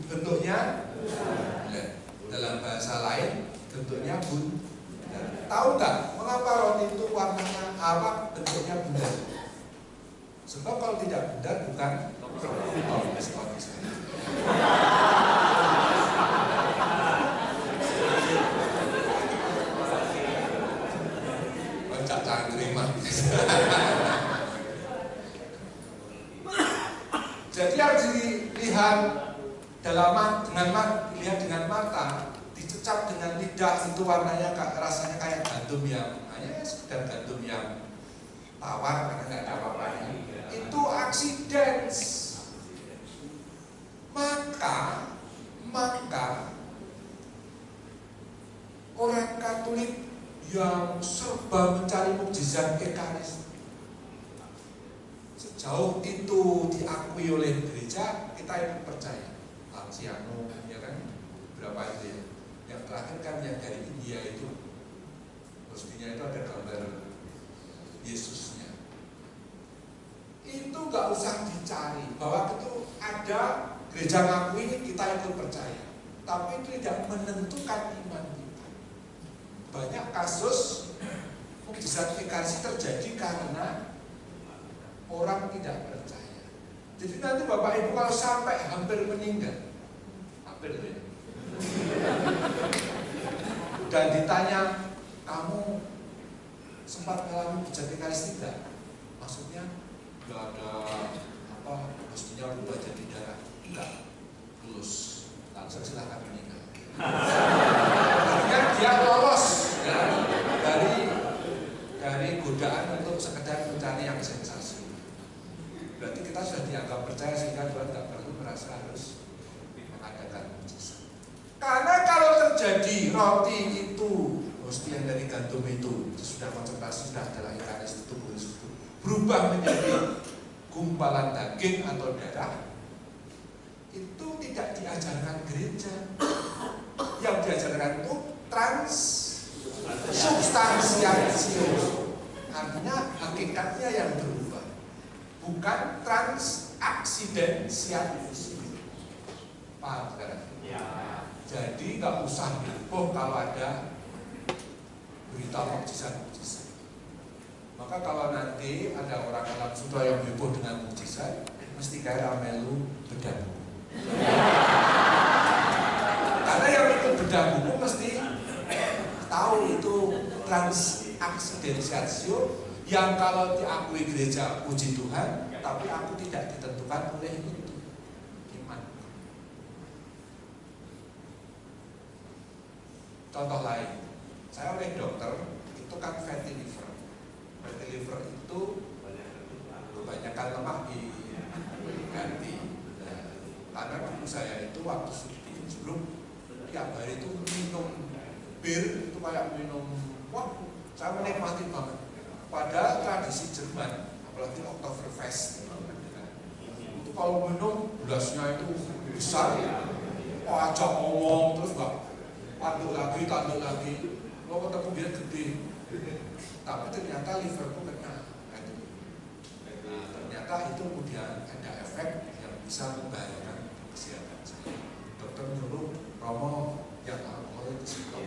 bentuknya bulat. Dalam bahasa lain bentuknya bulat. Tahu nggak mengapa roti itu warnanya apa, bentuknya bulat? Sebab kalau tidak bulat bukan roti. Jangan terima. Jadi harus dilihat dengan mata, dicecap dengan lidah, itu warnanya rasanya kayak gandum yang hanya sekedar gandum yang tawar karena nggak ada apa-apanya. Itu aksiden. Maka orang Katolik yang serba mencari mukjizat Ekaristi, sejauh itu diakui oleh gereja, kita yang percaya. Lanciano, ya kan? Berapa itu ya? Yang terakhir kan yang dari India itu, mestinya itu ada gambar Yesusnya. Itu nggak usah dicari, bahwa itu ada gereja ngakui ini, kita ikut percaya. Tapi itu tidak menentukan iman kita. Banyak kasus mukjizat Ekaristi terjadi karena orang tidak percaya. Jadi nanti Bapak Ibu kalau sampai hampir meninggal, hampir ya, dan ditanya, kamu sempat mengalami mukjizat Ekaristi tidak? Maksudnya nggak ada apa, mestinya berubah jadi darah, enggak, lulus, langsung silahkan meninggal. Artinya dia lolos percaya sehingga Tuhan nggak perlu merasa harus mengadakan mujizat. Karena kalau terjadi roti itu, hostia yang dari gandum itu sudah konsentrasi, sudah adalah ekaris itu berubah menjadi gumpalan daging atau darah, itu tidak diajarkan gereja. Yang diajarkan itu transubstansiasio, artinya hakikatnya yang berubah, bukan transaksidentialisme. Paham sekarang? Ya. Jadi nggak usah heboh kalau ada berita mukjizat-mukjizat. Maka kalau nanti ada orang alam sudah yang heboh dengan mukjizat, mesti kayak melu bedah buku. Karena yang ikut bedah buku mesti tahu itu transaksidentialisio, yang kalau diakui gereja puji Tuhan, tapi aku tidak ditentukan oleh itu iman. Contoh lain, saya oleh dokter itu kan fatty liver. Fatty liver itu kebanyakan lemak diganti. Nah, karena dulu saya itu waktu syuting sebelum tiap hari itu minum bir itu kayak minum, wah saya menikmati banget. Padahal tradisi Jerman, apalagi Oktoberfest itu kalau minum gelasnya itu besar, ajak ngomong terus nggak tanduk lagi, lo ketemu dia gede, tapi ternyata liverku kena. Nah, ternyata itu kemudian ada efek yang bisa membahayakan kesehatan saya. Dokter nyuruh Romo yang alkohol itu stop.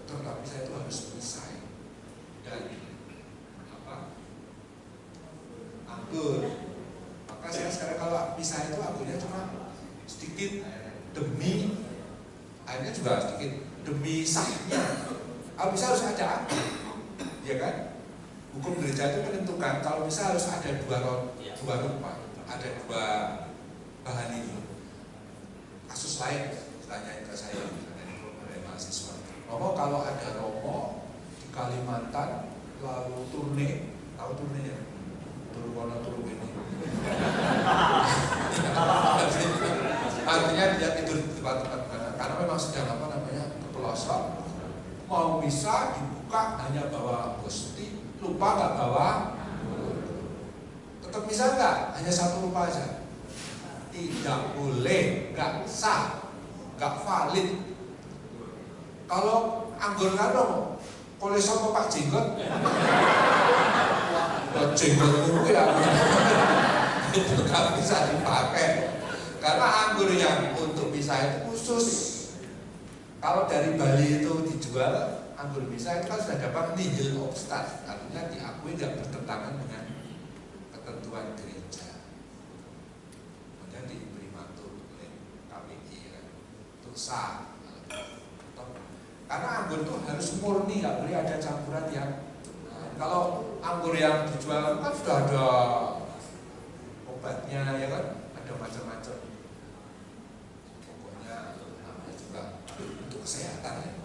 Dokter, tapi saya itu harus selesai dan anggur. Maka saya sekarang kalau pisah itu anggurnya cuma sedikit demi, airnya juga sedikit demi sahnya. Kalau bisa harus ada anggur, ya kan? Hukum gereja itu menentukan kalau bisa harus ada dua rupa, ada dua bahan ini. Kasus lain, tanyain ke saya dari mahasiswa. Romo, kalau ada Romo di Kalimantan lalu turne, tahu turnenya? Turu kono turu ini. Artinya dia tidur di tempat-tempat karena memang sedang ke pelosok, mau misa dibuka hanya bawa hosti, lupa nggak bawa, tetap misa nggak, hanya satu lupa aja, tidak boleh, nggak sah, nggak valid. Kalau anggur kan dong, kalau sama Pak Jenggot, jenggot itu ya itu nggak bisa dipakai karena anggur yang untuk misa itu khusus. Kalau dari Bali itu dijual anggur misa itu kan sudah dapat nihil obstat, artinya diakui tidak bertentangan dengan ketentuan gereja. Kemudian diberi mantu oleh KPI kan, untuk sah. Karena anggur itu harus murni, nggak boleh ada campuran yang kalau anggur yang dijual kan sudah ada obatnya, ya kan, ada macam-macam. Pokoknya namanya juga untuk kesehatan ya.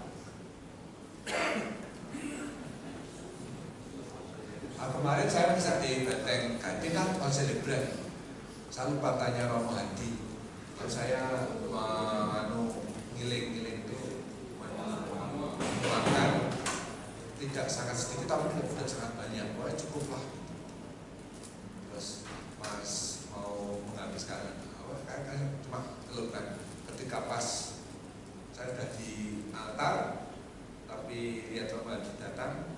Nah, kemarin saya bisa di Benteng Ganti kan konselebran. Saya lupa tanya Romo Hadi. Kalau saya ngiling-ngiling itu makan tidak sangat sedikit tapi tidak sangat banyak, pokoknya cukup lah. Terus Mas mau menghabiskan kan cuma telur kan, ketika pas saya sudah di altar tapi lihat Romo datang,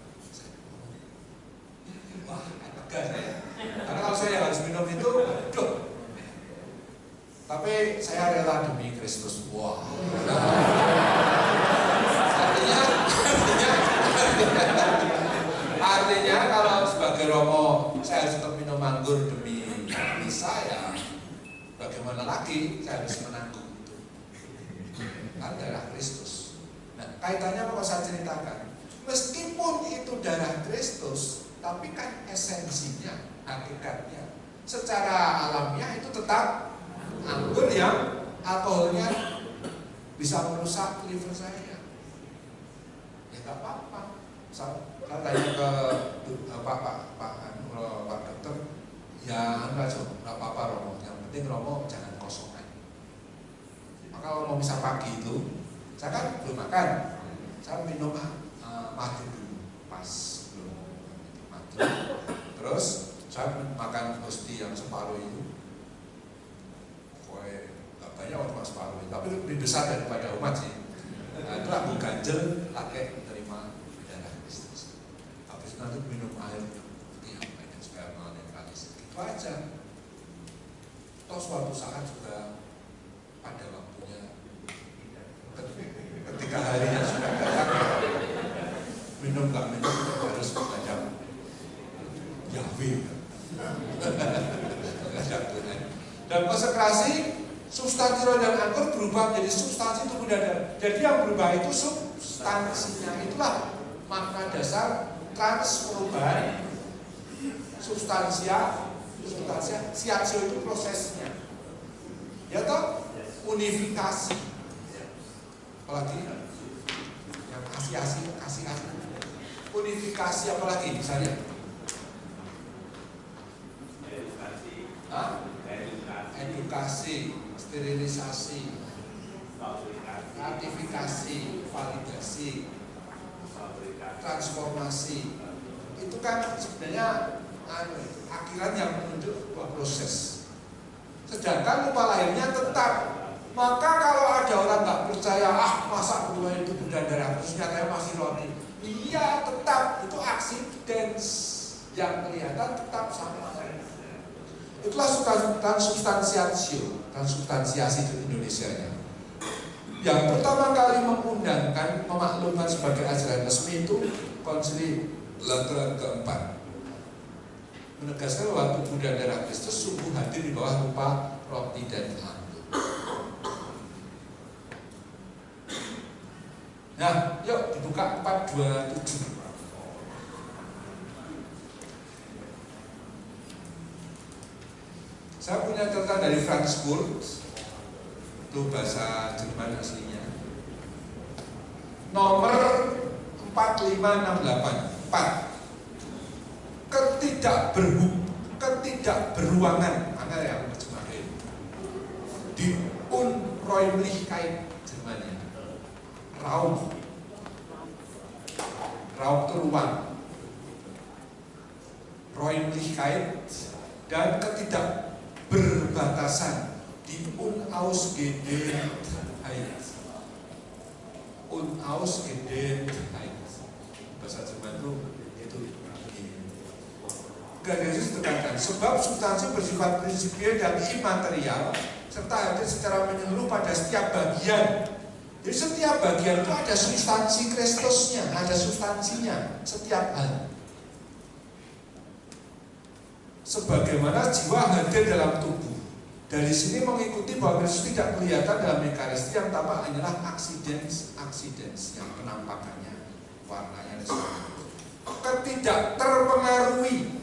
wah lega saya, karena kalau saya harus minum itu aduh, tapi saya rela demi Kristus. Wah artinya kalau sebagai Romo saya harus tetap minum anggur demi misa, ya bagaimana lagi saya harus menanggung itu kan darah Kristus. Nah kaitannya apa saya ceritakan, meskipun itu darah Kristus tapi kan esensinya, hakikatnya secara alamiah itu tetap anggur yang alkoholnya bisa merusak liver saya. Ya nggak apa-apa. Saya tanya ke Pak dokter, Ya enggak apa-apa Romo, yang penting Romo jangan kosongan. Maka kalau mau misa pagi itu, saya kan belum makan, saya minum madu dulu pas belum madu. Terus saya makan hosti yang separuh itu, nggak banyak cuma separuh itu, tapi lebih besar daripada umat sih. Nah, itu aku ganjel pakai menerima darah Kristus. Habis itu nanti minum air putih yang banyak supaya menetralisir. Itu aja. Toh suatu saat juga pada waktunya ketika harinya sudah datang, minum nggak minum harus banyak Yahweh. Dan konsekrasi substansi roh dan anggur berubah menjadi substansi tubuh dan darah. Jadi yang berubah itu substansinya. Itulah makna dasar transperubahan substansia. Siatio itu prosesnya. Ya toh? Unifikasi. Apalagi yang kasih. Unifikasi apalagi misalnya? Edukasi, sterilisasi, ratifikasi, validasi, transformasi. Itu kan sebenarnya akhiran yang menunjuk sebuah proses. Sedangkan rupa lahirnya tetap. Maka kalau ada orang nggak percaya, masa gula itu bukan darah, terus nyatanya masih roti. Iya, tetap itu accidents yang kelihatan tetap sama. Itulah transubstansiasi di Indonesia-nya. Yang pertama kali mengundangkan, memaklumkan sebagai ajaran resmi itu Konsili Lateran keempat, menegaskan bahwa tubuh dan darah Kristus sungguh hadir di bawah rupa roti dan anggur. Nah, yuk dibuka 427. Saya punya catatan dari Frankfurt, itu bahasa Jerman aslinya. Nomor 4568. 4. Ketidakberuangan. Mana yang terjemahin? Die Unräumlichkeit Jermannya. Raum itu ruang. Räumlichkeit dan ketidakberbatasan. Die Unausgedehntheit. Unausgedehntheit. Bahasa Jerman itu Yesus tekankan, sebab substansi bersifat prinsipil dan imaterial serta hadir secara menyeluruh pada setiap bagian. Jadi setiap bagian itu ada substansi Kristusnya, ada substansinya setiap hal. Sebagaimana jiwa hadir dalam tubuh. Dari sini mengikuti bahwa Kristus tidak kelihatan dalam Ekaristi, yang tampak hanyalah accidents yang penampakannya, warnanya dan sebagainya. Tidak terpengaruhi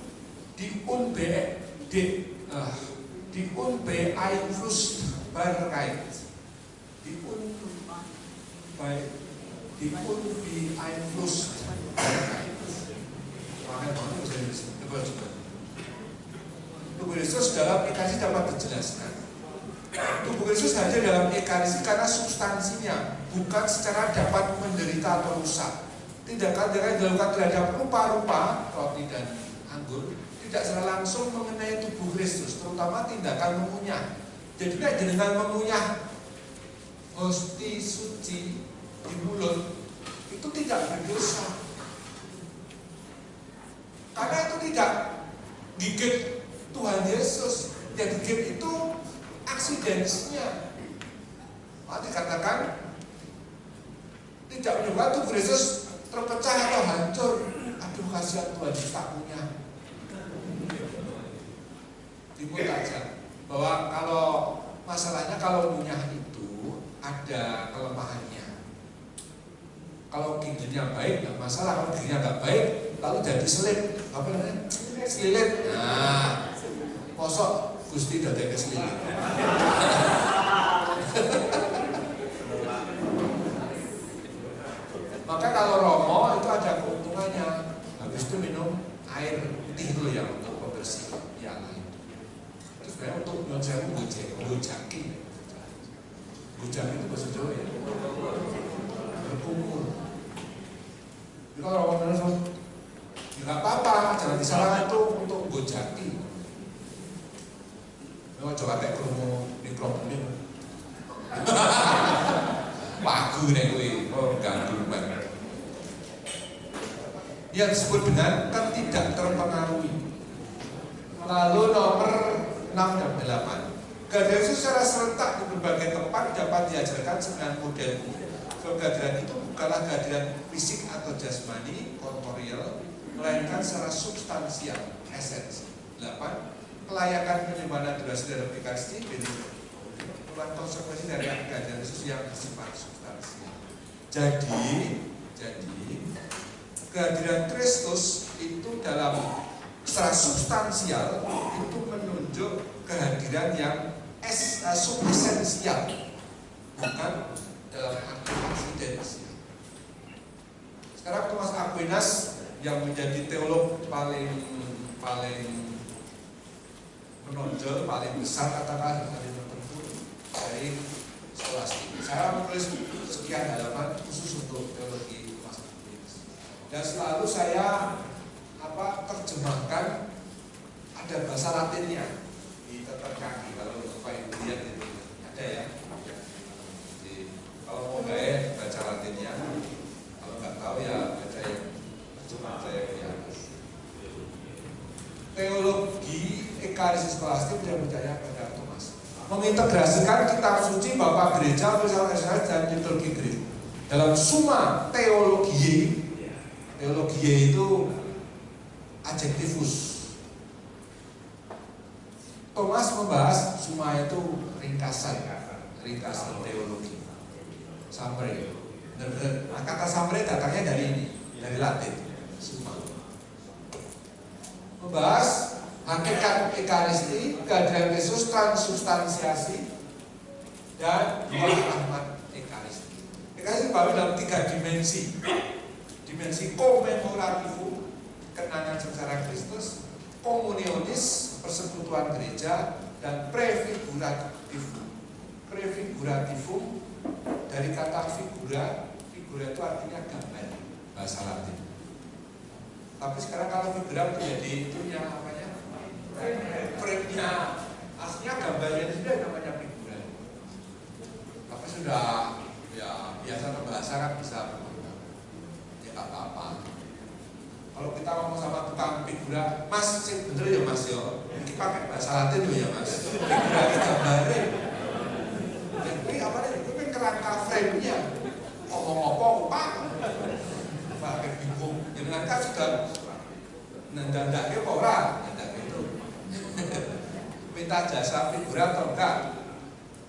di unbeeinflussbarkeit. Tubuh Kristus dalam Ekaristi dapat dijelaskan. Tubuh Kristus hadir dalam Ekaristi karena substansinya, bukan secara dapat menderita atau rusak. Tindakan yang dilakukan terhadap rupa-rupa roti dan anggur tidak secara langsung mengenai tubuh Kristus, terutama tindakan mengunyah. Jadi dengan mengunyah hosti suci di mulut itu tidak berdosa, karena itu tidak gigit Tuhan Yesus. Yang gigit itu accidents-nya. Maka dikatakan tidak menyebabkan tubuh Kristus terpecah atau hancur. Aduh, kasihan Tuhan Yesus tak punya. Timur aja bahwa kalau masalahnya kalau munyah itu ada kelemahannya. Kalau ginjalnya baik nggak masalah, kalau ginjalnya nggak baik lalu jadi selip, apa namanya? Selilit. Nah, kosok Gusti dadi keselilit. Maka kalau Romo itu ada keuntungannya. Habis itu minum air putih itu yang untuk emosi yang lain. Terus sebenarnya untuk menjelaskan gojaki itu bahasa Jawa ya, berkumur. Jadi kalau orang bilang ya nggak apa-apa, jangan disalahkan itu untuk gojaki. Kalau coba kayak promo mikrofon wagu nih gue, oh ganggu banget. Yang disebut dengan kan tidak terpengaruhi. Lalu nomor 6 dan 8. Kehadiran itu secara serentak di berbagai tempat dapat diajarkan dengan model ini. Kehadiran itu bukanlah kehadiran fisik atau jasmani, korporeal, melainkan secara substansial, esensi. 8. Kelayakan penyembahan durasi dan aplikasi merupakan konsekuensi dari kehadiran Yesus yang bersifat substansial. Jadi kehadiran Kristus itu dalam secara substansial itu menunjuk kehadiran yang subesensial, bukan dalam arti eksistensial. Sekarang Thomas Aquinas yang menjadi teolog paling menonjol, paling besar katakan paling tertentu dari skolastik. Saya menulis sekian halaman khusus untuk teologi Thomas Aquinas. Dan selalu saya terjemahkan ada bahasa Latinnya di teter kaki. Kalau Bapak Ibu lihat itu ada ya. Jadi, kalau mau baca Latinnya, kalau nggak tahu ya baca yang cuma saya punya. Teologi Ekaristi Skolastik tidak percaya pada Thomas. Mengintegrasikan kitab suci Bapak Gereja, filsafat dan liturgi gereja dalam Summa Theologiae. Theologiae itu adjektifus. Thomas membahas Summa itu ringkasan teologi. Summary. Kata summary datangnya dari ini, dari Latin. Summa. Membahas hakikat Ekaristi, kehadiran Yesus, transubstansiasi, dan rahmat Ekaristi. Ekaristi dibagi dalam 3 dimensi. Dimensi komemoratifum, kenangan sengsara Kristus, komunionis, persekutuan gereja, dan prefiguratifum. Prefiguratifum dari kata figura itu artinya gambar, bahasa Latin. Tapi sekarang kalau figura menjadi itunya namanya frame-nya, aslinya gambarnya itu sudah namanya figura. Tapi sudah ya biasa bahasa kan bisa berubah. Ya tak apa-apa. Kalau kita ngomong sama tukang figura, Mas, sih bener ya Mas yo. Ini pakai bahasa Latin ya Mas. Figura itu gambarnya. Ini apa nih? Itu kan kerangka frame-nya. Ngomong-ngomong pak. Pakai bingung. Jangan kan sudah nandandaknya kok orang, nandandaknya itu minta jasa figura atau enggak?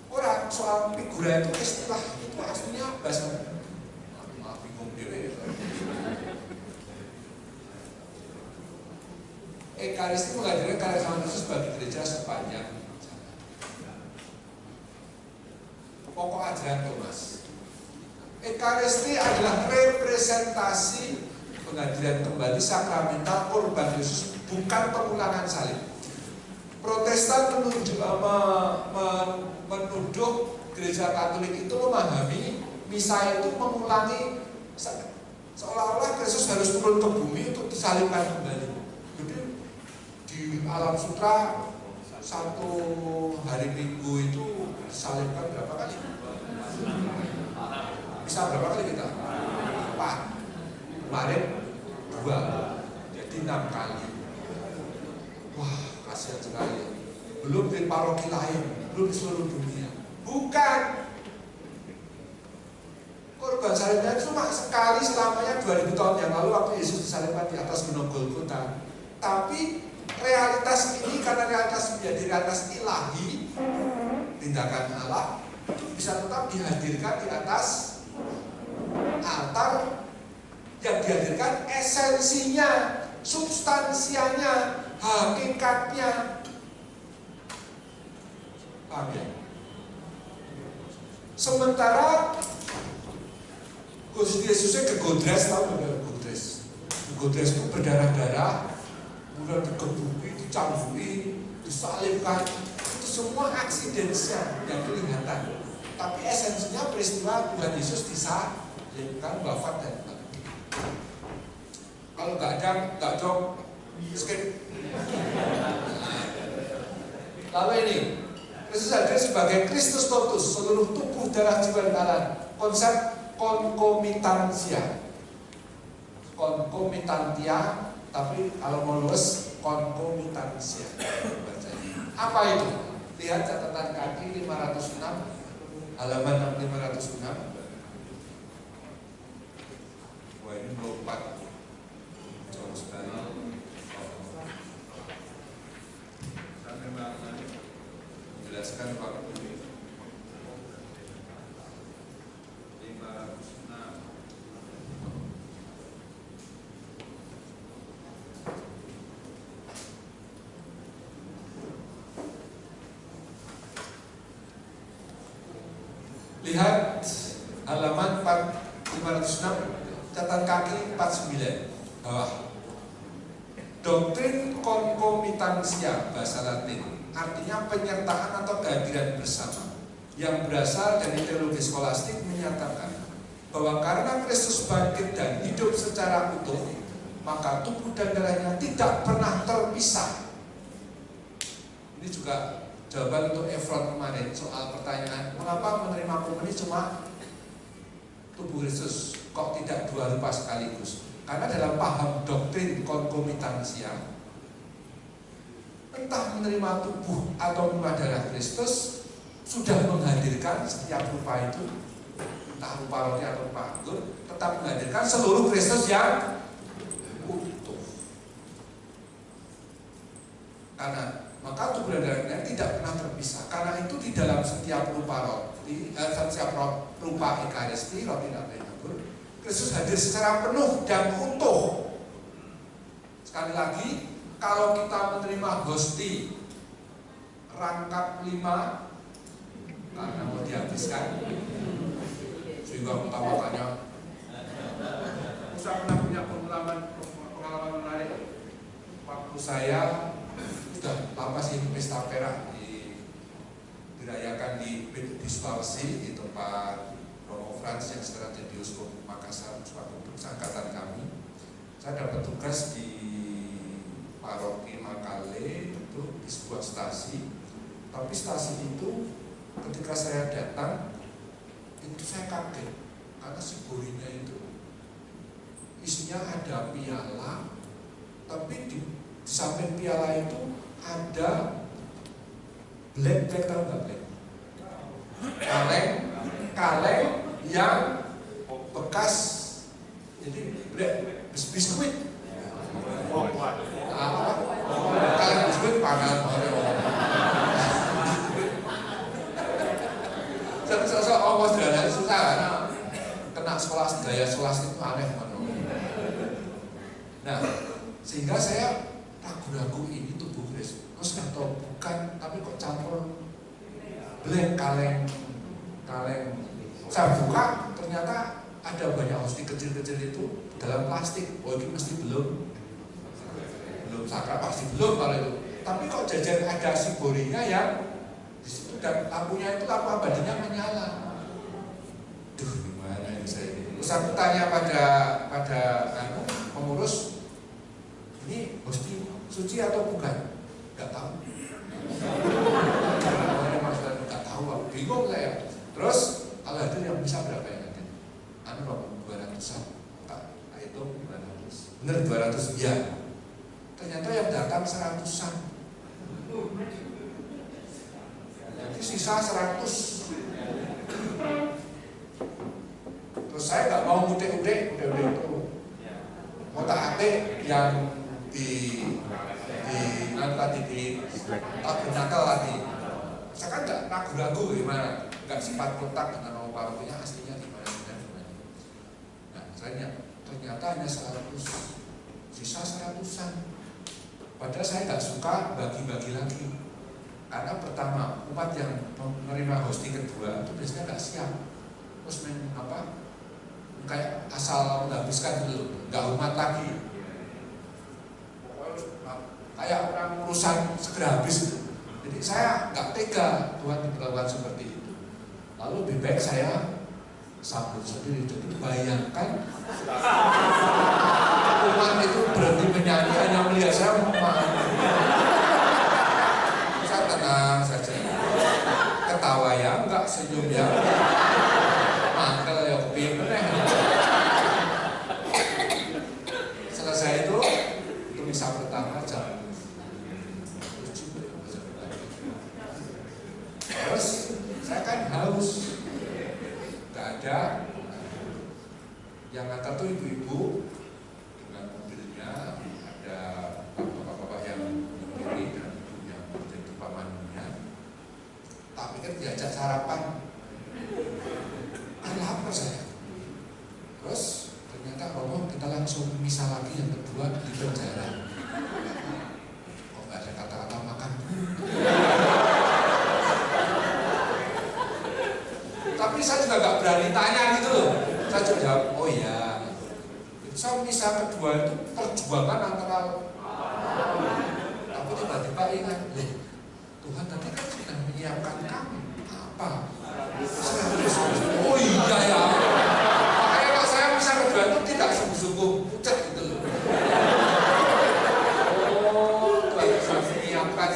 Orang soal figura itu istilah itu aslinya bahasa bingung dewe. Ekaristi menghadirkan karya Kristus bagi gereja sepanjang jalan. Pokok ajaran Thomas. Ekaristi adalah representasi penghadiran kembali sakramental korban Yesus, bukan pengulangan salib. Protestan menuduh gereja Katolik itu memahami misa itu mengulangi, seolah-olah Kristus harus turun ke bumi untuk disalibkan kembali. Jadi di alam sutra satu hari Minggu itu disalibkan berapa kali? Bisa berapa kali kita? 4. Kemarin 2, jadi 6 kali. Wah, kasihan sekali. Belum di paroki lain, belum di seluruh dunia. Bukan. Korban salibnya cuma sekali selamanya 2000 tahun yang lalu waktu Yesus disalibkan di atas Gunung Golgota. Tapi realitas ini karena realitas menjadi realitas ilahi, tindakan Allah, bisa tetap dihadirkan di atas altar yang dihadirkan esensinya, substansianya, hakikatnya. Paham ya? Sementara Gusti Yesusnya kegodres, tahu nggak kegodres? Kegodres itu berdarah-darah, kemudian dikebuki, dicambui, disalibkan, itu semua aksidensial yang kelihatan. Tapi esensinya peristiwa Tuhan Yesus disalibkan, wafat dan mati. Kalau nggak jawab, skip. Lalu ini, Kristus hadir sebagai Kristus totus, seluruh tubuh darah jiwa dan Allah. Konsep konkomitansia, konkomitantia, tapi kalau mau lurus konkomitansia. Apa itu? Lihat catatan kaki 506, halaman 506. Wah, ini melompat jauh sekali. Jelaskan Pak. 506. Lihat halaman 506, catatan kaki 49 bawah. Doktrin konkomitansia bahasa Latin artinya penyertaan atau kehadiran bersama, yang berasal dari teologi skolastik menyatakan bahwa karena Kristus bangkit dan hidup secara utuh, maka tubuh dan darahnya tidak pernah terpisah. Ini juga jawaban untuk Efron kemarin soal pertanyaan mengapa menerima komuni cuma tubuh Kristus, kok tidak dua rupa sekaligus? Karena dalam paham doktrin konkomitansia, entah menerima tubuh atau menerima darah Kristus sudah menghadirkan setiap rupa itu, entah rupa roti atau rupa anggur, tetap menghadirkan seluruh Kristus yang utuh. Karena maka tubuh dan darahnya tidak pernah terpisah. Karena itu di dalam setiap rupa roti, setiap rupa Ekaristi, roti dan anggur, Kristus hadir secara penuh dan utuh. Sekali lagi, kalau kita menerima hosti rangkap 5 karena mau dihabiskan, sehingga utamakannya saya pernah punya pengalaman menarik. Waktu saya sudah lama sih pesta perak dirayakan di Sulawesi, di tempat Romo Frans yang sekarang jadi Uskup Makassar, angkatan kami. Saya dapat tugas di paroki Makale itu di sebuah stasi. Tapi stasi itu ketika saya datang itu saya kaget karena siborinya itu isinya ada piala, tapi di samping piala itu ada black, tahu nggak black? Kaleng yang bekas, jadi biskuit. Kaleng biskuit pangalan sosok ongkos jalan susah karena kena sekolah gaya sekolah itu aneh mano. Nah, sehingga saya ragu-ragu ini tubuh Kristus atau bukan, tapi kok campur black kaleng. Saya buka ternyata ada banyak hosti kecil-kecil itu dalam plastik. Oh, ini mesti belum sakral, pasti belum kalau itu. Tapi kok jajan ada siborinya yang di situ dan lampunya itu lampu abadinya menyala. Duh, gimana ini saya ini? Terus aku tanya pada pengurus, ini hosti suci atau bukan? Gak tahu. Gak tahu, aku bingung saya. Terus kalau hadir yang bisa berapa yang hadir? 200-an. Nah, itu 200. Bener 200 ya. Ternyata yang datang 100-an. Jadi sisa 100. Terus saya nggak mau udah itu. Mau tak yang di tadi di tabernakel tadi. Saya kan nggak ragu-ragu gimana, nggak sifat kontak dengan nama parokinya aslinya gimana. Nah, saya ternyata hanya 100, sisa 100-an. Padahal saya nggak suka bagi-bagi lagi. Karena pertama, umat yang menerima hosti kedua itu biasanya nggak siap. Terus kayak asal menghabiskan dulu, nggak umat lagi. Kayak orang urusan segera habis itu. Jadi saya nggak tega Tuhan diperlakukan seperti itu. Lalu lebih baik saya sambut sendiri. Jadi bayangkan umat itu berhenti menyanyi hanya melihat saya mati. Saya tenang saja, ketawa ya enggak, senyum ya, mangkel ya kepingin. Selesai itu misa pertama jam 7. Terus saya kan haus, nggak ada yang ngantar tuh ibu-ibu dengan mobilnya, ada bapak-bapak yang nyopiri dan ibu yang menjadi pamannya. Tak pikir diajak sarapan, kan lapar saya. Terus ternyata Romo kita langsung misa lagi yang kedua di penjara. Kok nggak ada kata-kata makan? Tapi saya juga nggak berani tanya gitu loh. Saya cuma jawab, oh iya. Saya misa kedua itu perjuangan antara. Tapi tiba-tiba ingat, Tuhan tadi kan sudah menyiapkan kami. Apa? Oh iya ya. Makanya kalau saya misa kedua itu tidak sungguh-sungguh pucat gitu loh. Oh, Tuhan sudah menyiapkan.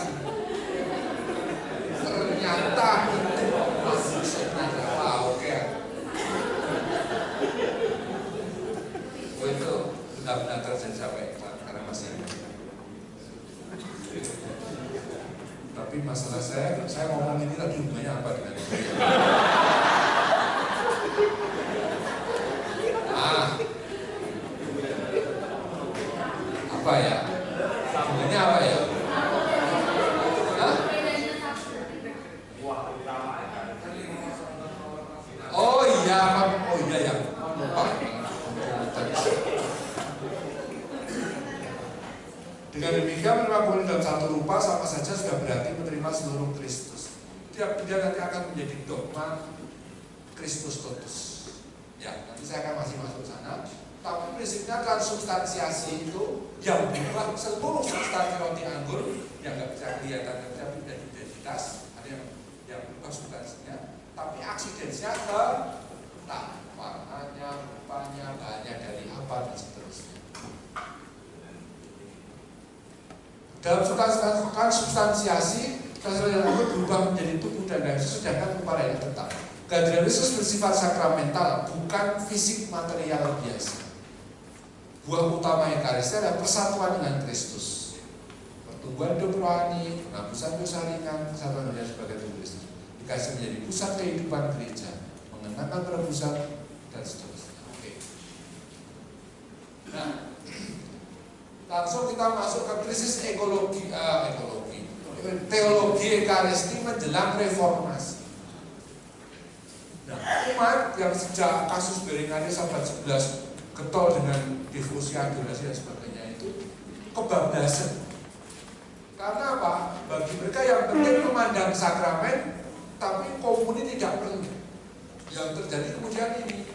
Ternyata itu maksudnya apa? Oke. Oh itu benar-benar terjadi sampai karena masih. Tapi masalah saya ngomong ini tadi hubungannya apa dengan itu? Apa ya? Hubungannya apa ya? Hah? Oh iya ya. Dengan demikian menerima penghuni dalam satu rupa sama saja sudah berarti menerima seluruh Kristus. Dia nanti akan menjadi dogma Kristus totus. Ya, nanti saya akan masih masuk sana. Tapi prinsipnya transubstansiasi itu yang berubah seluruh substansi roti anggur yang nggak bisa kelihatan, nggak bisa menjadi identitas. Ada yang berubah substansinya, tapi aksidensinya tak warnanya, rupanya, bahannya dari apa dan seterusnya. Dalam transubstansiasi, transubstansiasi anggur berubah menjadi tubuh dan daging, sedangkan rupa lainnya tetap. Kehadiran Yesus bersifat sakramental, bukan fisik material biasa. Buah utama Ekaristi adalah persatuan dengan Kristus, pertumbuhan hidup rohani, penghapusan dosa ringan, kesatuan dengan sebagai tubuh Kristus. Dikasih menjadi pusat kehidupan gereja, mengenakan perebusan dan seterusnya. Oke. Nah, langsung kita masuk ke krisis teologi Ekaristi menjelang reformasi. Nah, umat yang sejak kasus Berengaria abad 11 getol dengan devosi, adorasi dan sebagainya itu kebablasan. Karena apa? Bagi mereka yang penting memandang sakramen, tapi komuni tidak perlu. Yang terjadi kemudian ini,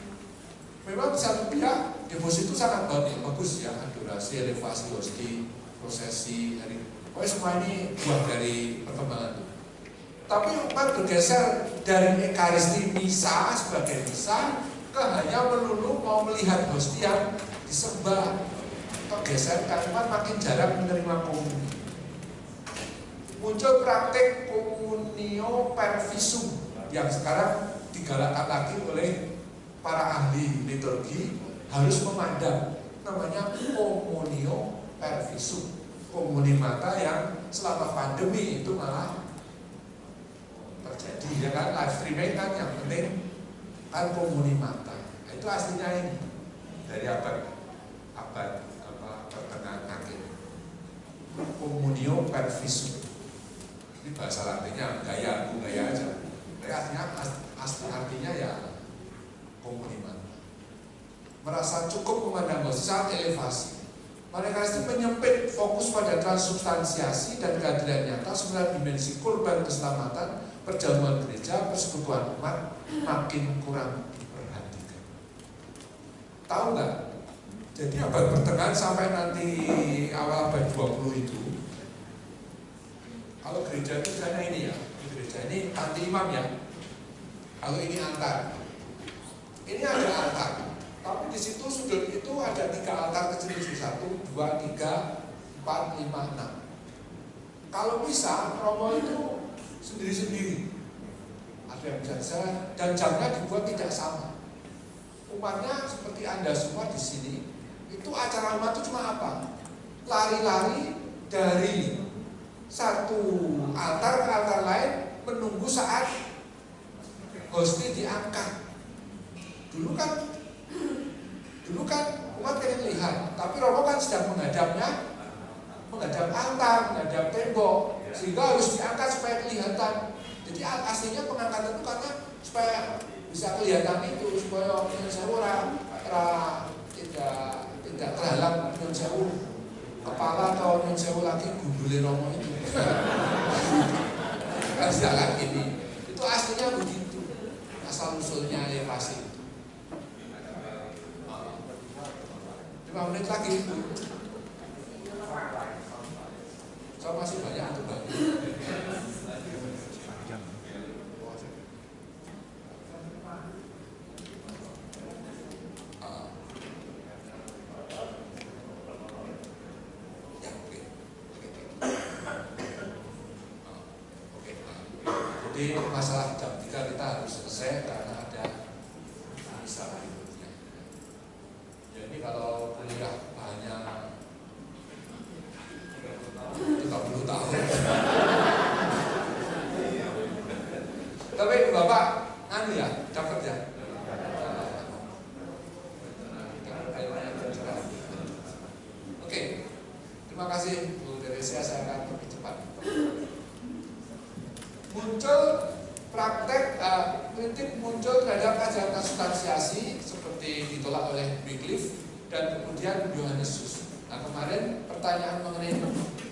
memang di satu pihak devosi itu sangat bagus ya, adorasi, elevasi, hosti, prosesi, pokoknya semua ini buah dari perkembangan itu. Tapi umat bergeser dari Ekaristi misa sebagai misa ke hanya melulu mau melihat hosti yang disembah. Tergeserkan, umat makin jarang menerima komuni. Muncul praktek komunio per visum yang sekarang digalakkan lagi oleh para ahli liturgi, harus memandang namanya komunio per visum, komuni mata yang selama pandemi itu malah terjadi, ya kan, live streaming kan yang penting kan komuni mata. Nah, itu aslinya ini dari abad pertengahan akhir, komunio per visum. Ini bahasa Latinnya gaya aja. Tapi artinya ya komuni mata. Merasa cukup memandang hosti saat elevasi. Mereka itu menyempit fokus pada transubstansiasi dan kehadiran nyata, sebenarnya dimensi kurban keselamatan, perjamuan gereja, persekutuan umat makin kurang diperhatikan. Tahu nggak? Jadi abad pertengahan sampai nanti awal abad 20 itu Kalau gereja itu misalnya ini ya, gereja ini anti imam ya. Kalau ini altar, ini ada altar, tapi di situ sudut itu ada 3 altar kecil, 1, 2, 3, 4, 5, 6. Kalau bisa, Romo itu sendiri-sendiri. Ada yang bisa, dan jamnya dibuat tidak sama. Umatnya seperti Anda semua di sini, itu acara umat itu cuma apa? Lari-lari dari satu altar ke altar lain, menunggu saat hostnya diangkat. Dulu kan umat pengen lihat, tapi Romo kan sedang menghadap altar, menghadap tembok, sehingga harus diangkat supaya kelihatan. Jadi aslinya pengangkatan itu karena supaya bisa kelihatan itu, supaya nyun sewu tidak terhalang nyun sewu kepala atau nyun sewu lagi gundule Romo itu. Kan jalan ini, itu aslinya begitu, asal usulnya elevasi. 5 menit lagi itu. So masih banyak untuk bagi. Jadi masalah jam 3 kita harus selesai karena ada misa berikutnya. Jadi kalau kuliah hanya 30 tahun. Tapi Bapak anu ya, dapat ya. Oke, terima kasih Bu Teresia, saya akan lebih cepat. Muncul praktek kritik muncul terhadap ajaran transubstansiasi seperti ditolak oleh Wycliffe dan kemudian Yohanes. Nah, kemarin pertanyaan mengenai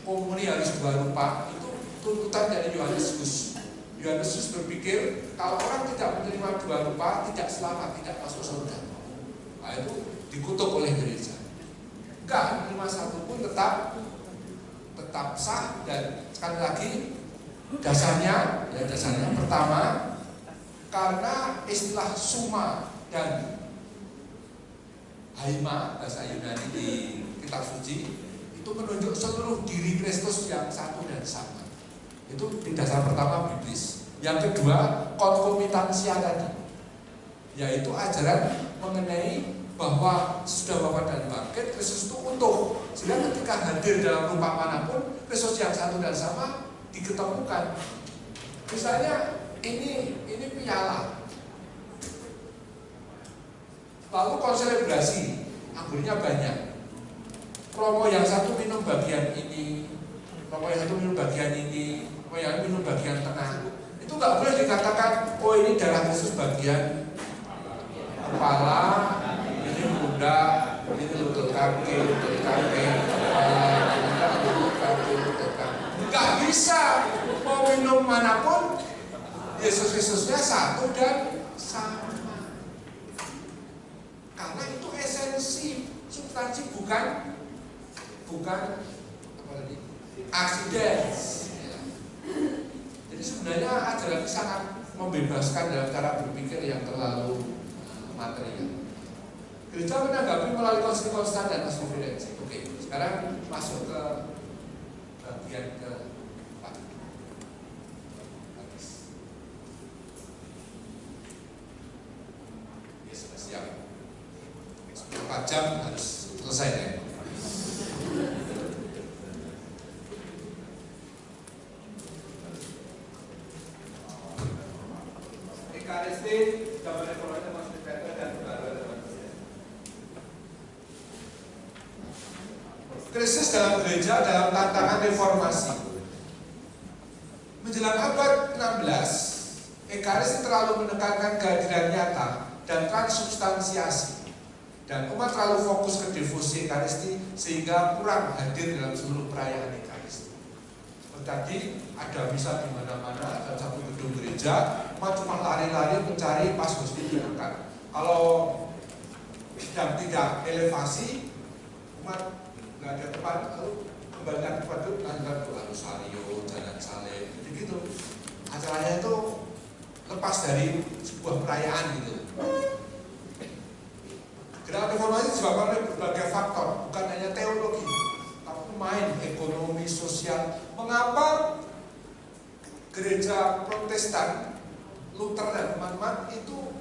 komuni harus 2 rupa itu tuntutan dari Yohanes. Yohanes berpikir kalau orang tidak menerima 2 rupa tidak selamat, tidak masuk surga. Nah, itu dikutuk oleh gereja. Enggak, menerima 1 pun tetap sah, dan sekali lagi dasarnya pertama karena istilah summa dan haima bahasa Yunani di kitab suci itu menunjuk seluruh diri Kristus yang satu dan sama. Itu di dasar pertama biblis. Yang kedua konkomitansia tadi, yaitu ajaran mengenai bahwa sudah wafat dan bangkit Kristus itu utuh, sehingga ketika hadir dalam rupa manapun Kristus yang satu dan sama diketemukan. Misalnya ini piala, lalu konselebrasi, anggurnya banyak. Romo yang satu minum bagian ini, Romo yang satu minum bagian ini, Romo yang minum bagian tengah. Itu nggak boleh dikatakan, oh ini darah Yesus bagian kepala, ini pundak, ini lutut kaki, kepala, lutut kaki. Nggak bisa, mau minum manapun Yesus-Yesusnya satu dan sama. Karena itu esensi, substansi, bukan apa tadi, aksiden. Jadi sebenarnya ajaran ini sangat membebaskan dalam cara berpikir yang terlalu material. Gereja menanggapi melalui konsep konstan dan konfidensi. Oke, sekarang masuk ke bagian keempat. Ya sudah siap. 4 jam harus selesai ya. EKST zaman reformasi masih better dan baru. Krisis dalam gereja dalam tantangan reformasi. Menjelang abad 16, Ekaristi terlalu menekankan kehadiran nyata dan transubstansiasi, dan umat terlalu fokus ke devosi Ekaristi sehingga kurang hadir dalam seluruh perayaan Ekaristi. Seperti tadi ada misa di mana-mana, dalam satu gedung gereja, umat cuma lari-lari mencari pas hosti diangkat. Kalau sedang tidak elevasi, umat nggak ada tempat, lalu banyak waktu kan Rosario, Jalan Saleh, gitu. Acaranya itu lepas dari sebuah perayaan gitu. Gerakan reformasi disebabkan oleh berbagai faktor, bukan hanya teologi, tapi main ekonomi, sosial. Mengapa gereja Protestan, Luther dan teman-teman itu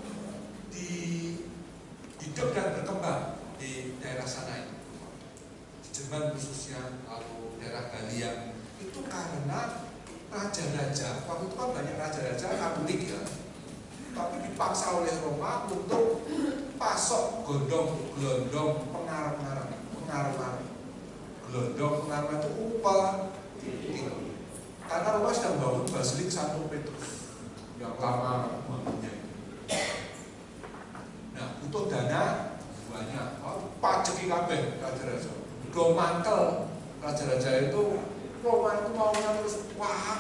hidup dan berkembang di daerah sana itu, di Jerman khususnya, lalu daerah Galia, itu karena raja-raja, waktu itu kan banyak raja-raja Katolik ya, tapi dipaksa oleh Roma untuk pasok gelondong pengarang-arang, gelondong pengarang itu upah tinggi, karena Roma sedang bangun Basilik Santo Petrus yang lama bangunnya. Nah, butuh dana banyak, pajeki kabeh raja-raja, do mantel raja-raja itu. Roma itu maunya terus wah.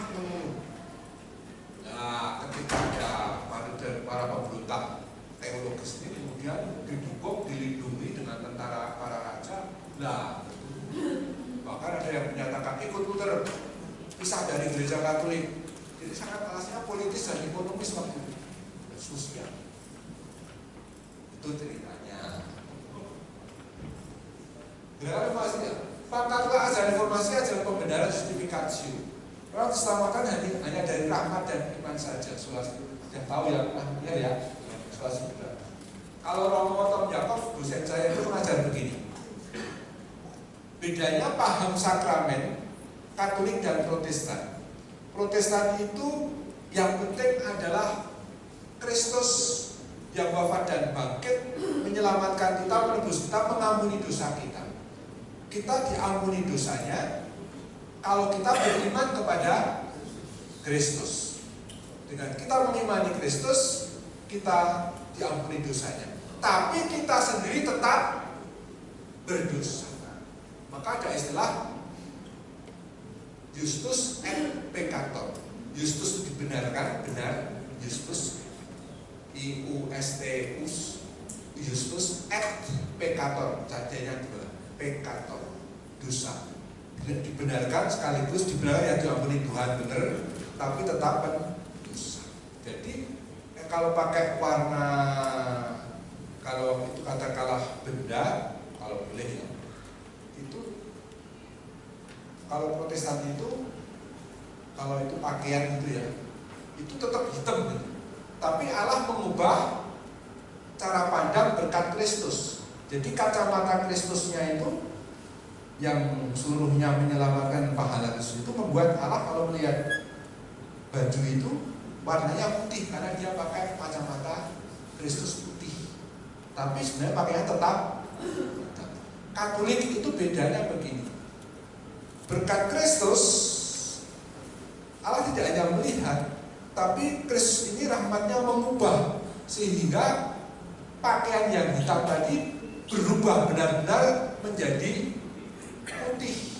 Nah, ketika ada para pemberontak teologis ini kemudian didukung, dilindungi dengan tentara para raja. Nah, bahkan ada yang menyatakan ikut Luther, pisah dari gereja Katolik. Jadi sangat alasnya politis dan ekonomis waktu itu, dan sosial. Itu ceritanya. Gerakan reformasi. Pangkatlah ajaran reformasi ajaran pembenaran justifikasi. Orang diselamatkan hanya dari rahmat dan iman saja. Sudah tahu ya, namanya ya, solas juga. Kalau Romo Tom Yakob, dosen saya itu mengajar begini. Bedanya paham sakramen Katolik dan Protestan. Protestan itu yang penting adalah Kristus yang wafat dan bangkit menyelamatkan kita, menebus kita, mengampuni dosa kita. Kita diampuni dosanya kalau kita beriman kepada Kristus. Dengan kita mengimani Kristus, kita diampuni dosanya. Tapi kita sendiri tetap berdosa. Maka ada istilah Justus et peccator. Justus itu dibenarkan, benar. Justus, I-U-S-T-U-S, Justus et peccator. Jadinya dua, peccator, dosa. Dibenarkan sekaligus dibenarkan yang diampuni Tuhan benar, tapi tetap dosa. Jadi kalau pakai warna, kalau itu katakanlah benda, kalau boleh ya, itu kalau Protestan itu, kalau itu pakaian itu ya, itu tetap hitam gitu. Tapi Allah mengubah cara pandang berkat Kristus. Jadi kacamata Kristusnya itu yang seluruhnya menyelamatkan pahala Kristus itu membuat Allah kalau melihat baju itu warnanya putih karena dia pakai kacamata Kristus putih. Tapi sebenarnya pakainya tetap. Katolik itu bedanya begini. Berkat Kristus Allah tidak hanya melihat, tapi Kristus ini rahmatnya mengubah sehingga pakaian yang hitam tadi berubah benar-benar menjadi putih,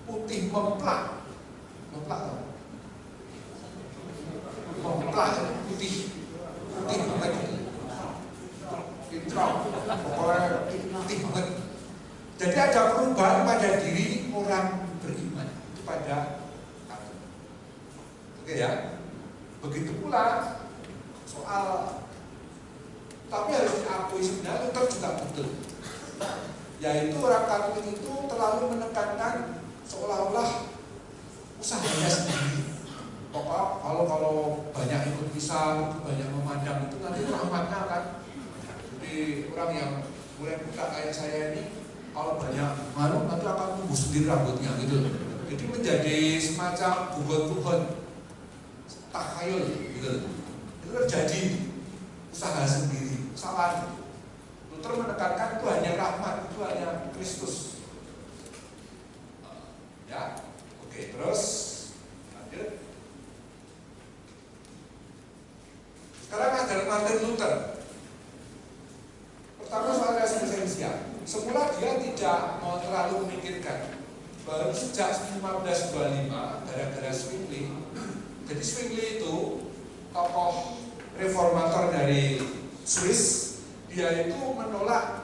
putih memplak, putih banget, pintrong, pokoknya putih banget. Jadi ada perubahan pada diri orang beriman itu pada Katolik. Oke ya, begitu pula soal, tapi harus diakui sebenarnya Luther juga betul. Yaitu orang Katolik itu terlalu menekankan seolah-olah usahanya sendiri. Pokok kalau banyak ikut misa, banyak memandang itu nanti rahmatnya kan. Jadi orang yang mulai buka kayak saya ini, kalau banyak malu nanti akan tumbuh sendiri rambutnya gitu. Jadi menjadi semacam buhon-buhon takhayul gitu. Itu terjadi usaha sendiri, salah. Luther menekankan itu hanya rahmat, itu hanya Kristus. Ya, oke, terus lanjut. Sekarang ajaran Martin Luther. Pertama soal resistensia. Semula dia tidak mau terlalu memikirkan. Baru sejak 1525 gara-gara Zwingli. Jadi Zwingli itu tokoh reformator dari Swiss. Dia itu menolak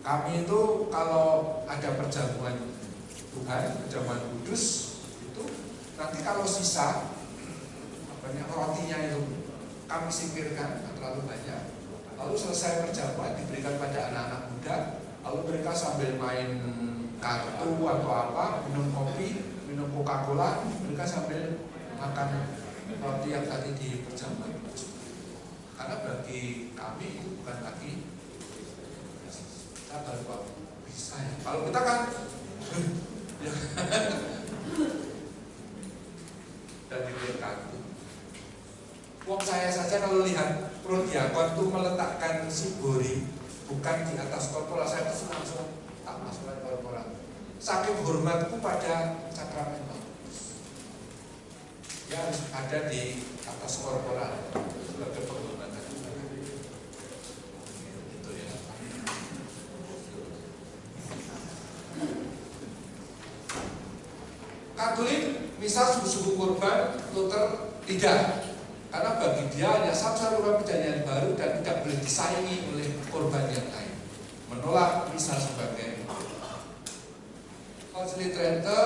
Kami itu kalau ada perjamuan Tuhan, perjamuan kudus itu nanti kalau sisa rotinya itu kami singkirkan, terlalu banyak. Lalu selesai perjamuan diberikan pada anak-anak muda, lalu mereka sambil main kartu atau apa, minum kopi, minum Coca-Cola, mereka sambil makan roti yang tadi di perjamuan. Karena bagi kami itu bukan lagi kita baru bisa ya. Kalau kita kan dan diberi kartu. Wong saya saja kalau lihat prodiakon itu meletakkan sibori bukan di atas korporal, saya itu langsung tak masukkan korporal. Saking hormatku pada sakramental, ya harus ada di atas korporal sebagai penghormatan. Itu ya. Katolik misal suku-suku kurban, Luther tidak. Karena bagi dia hanya satu-satunya perjanjian baru dan tidak boleh disaingi oleh korban yang lain. Menolak misal sebagai Konsili Trento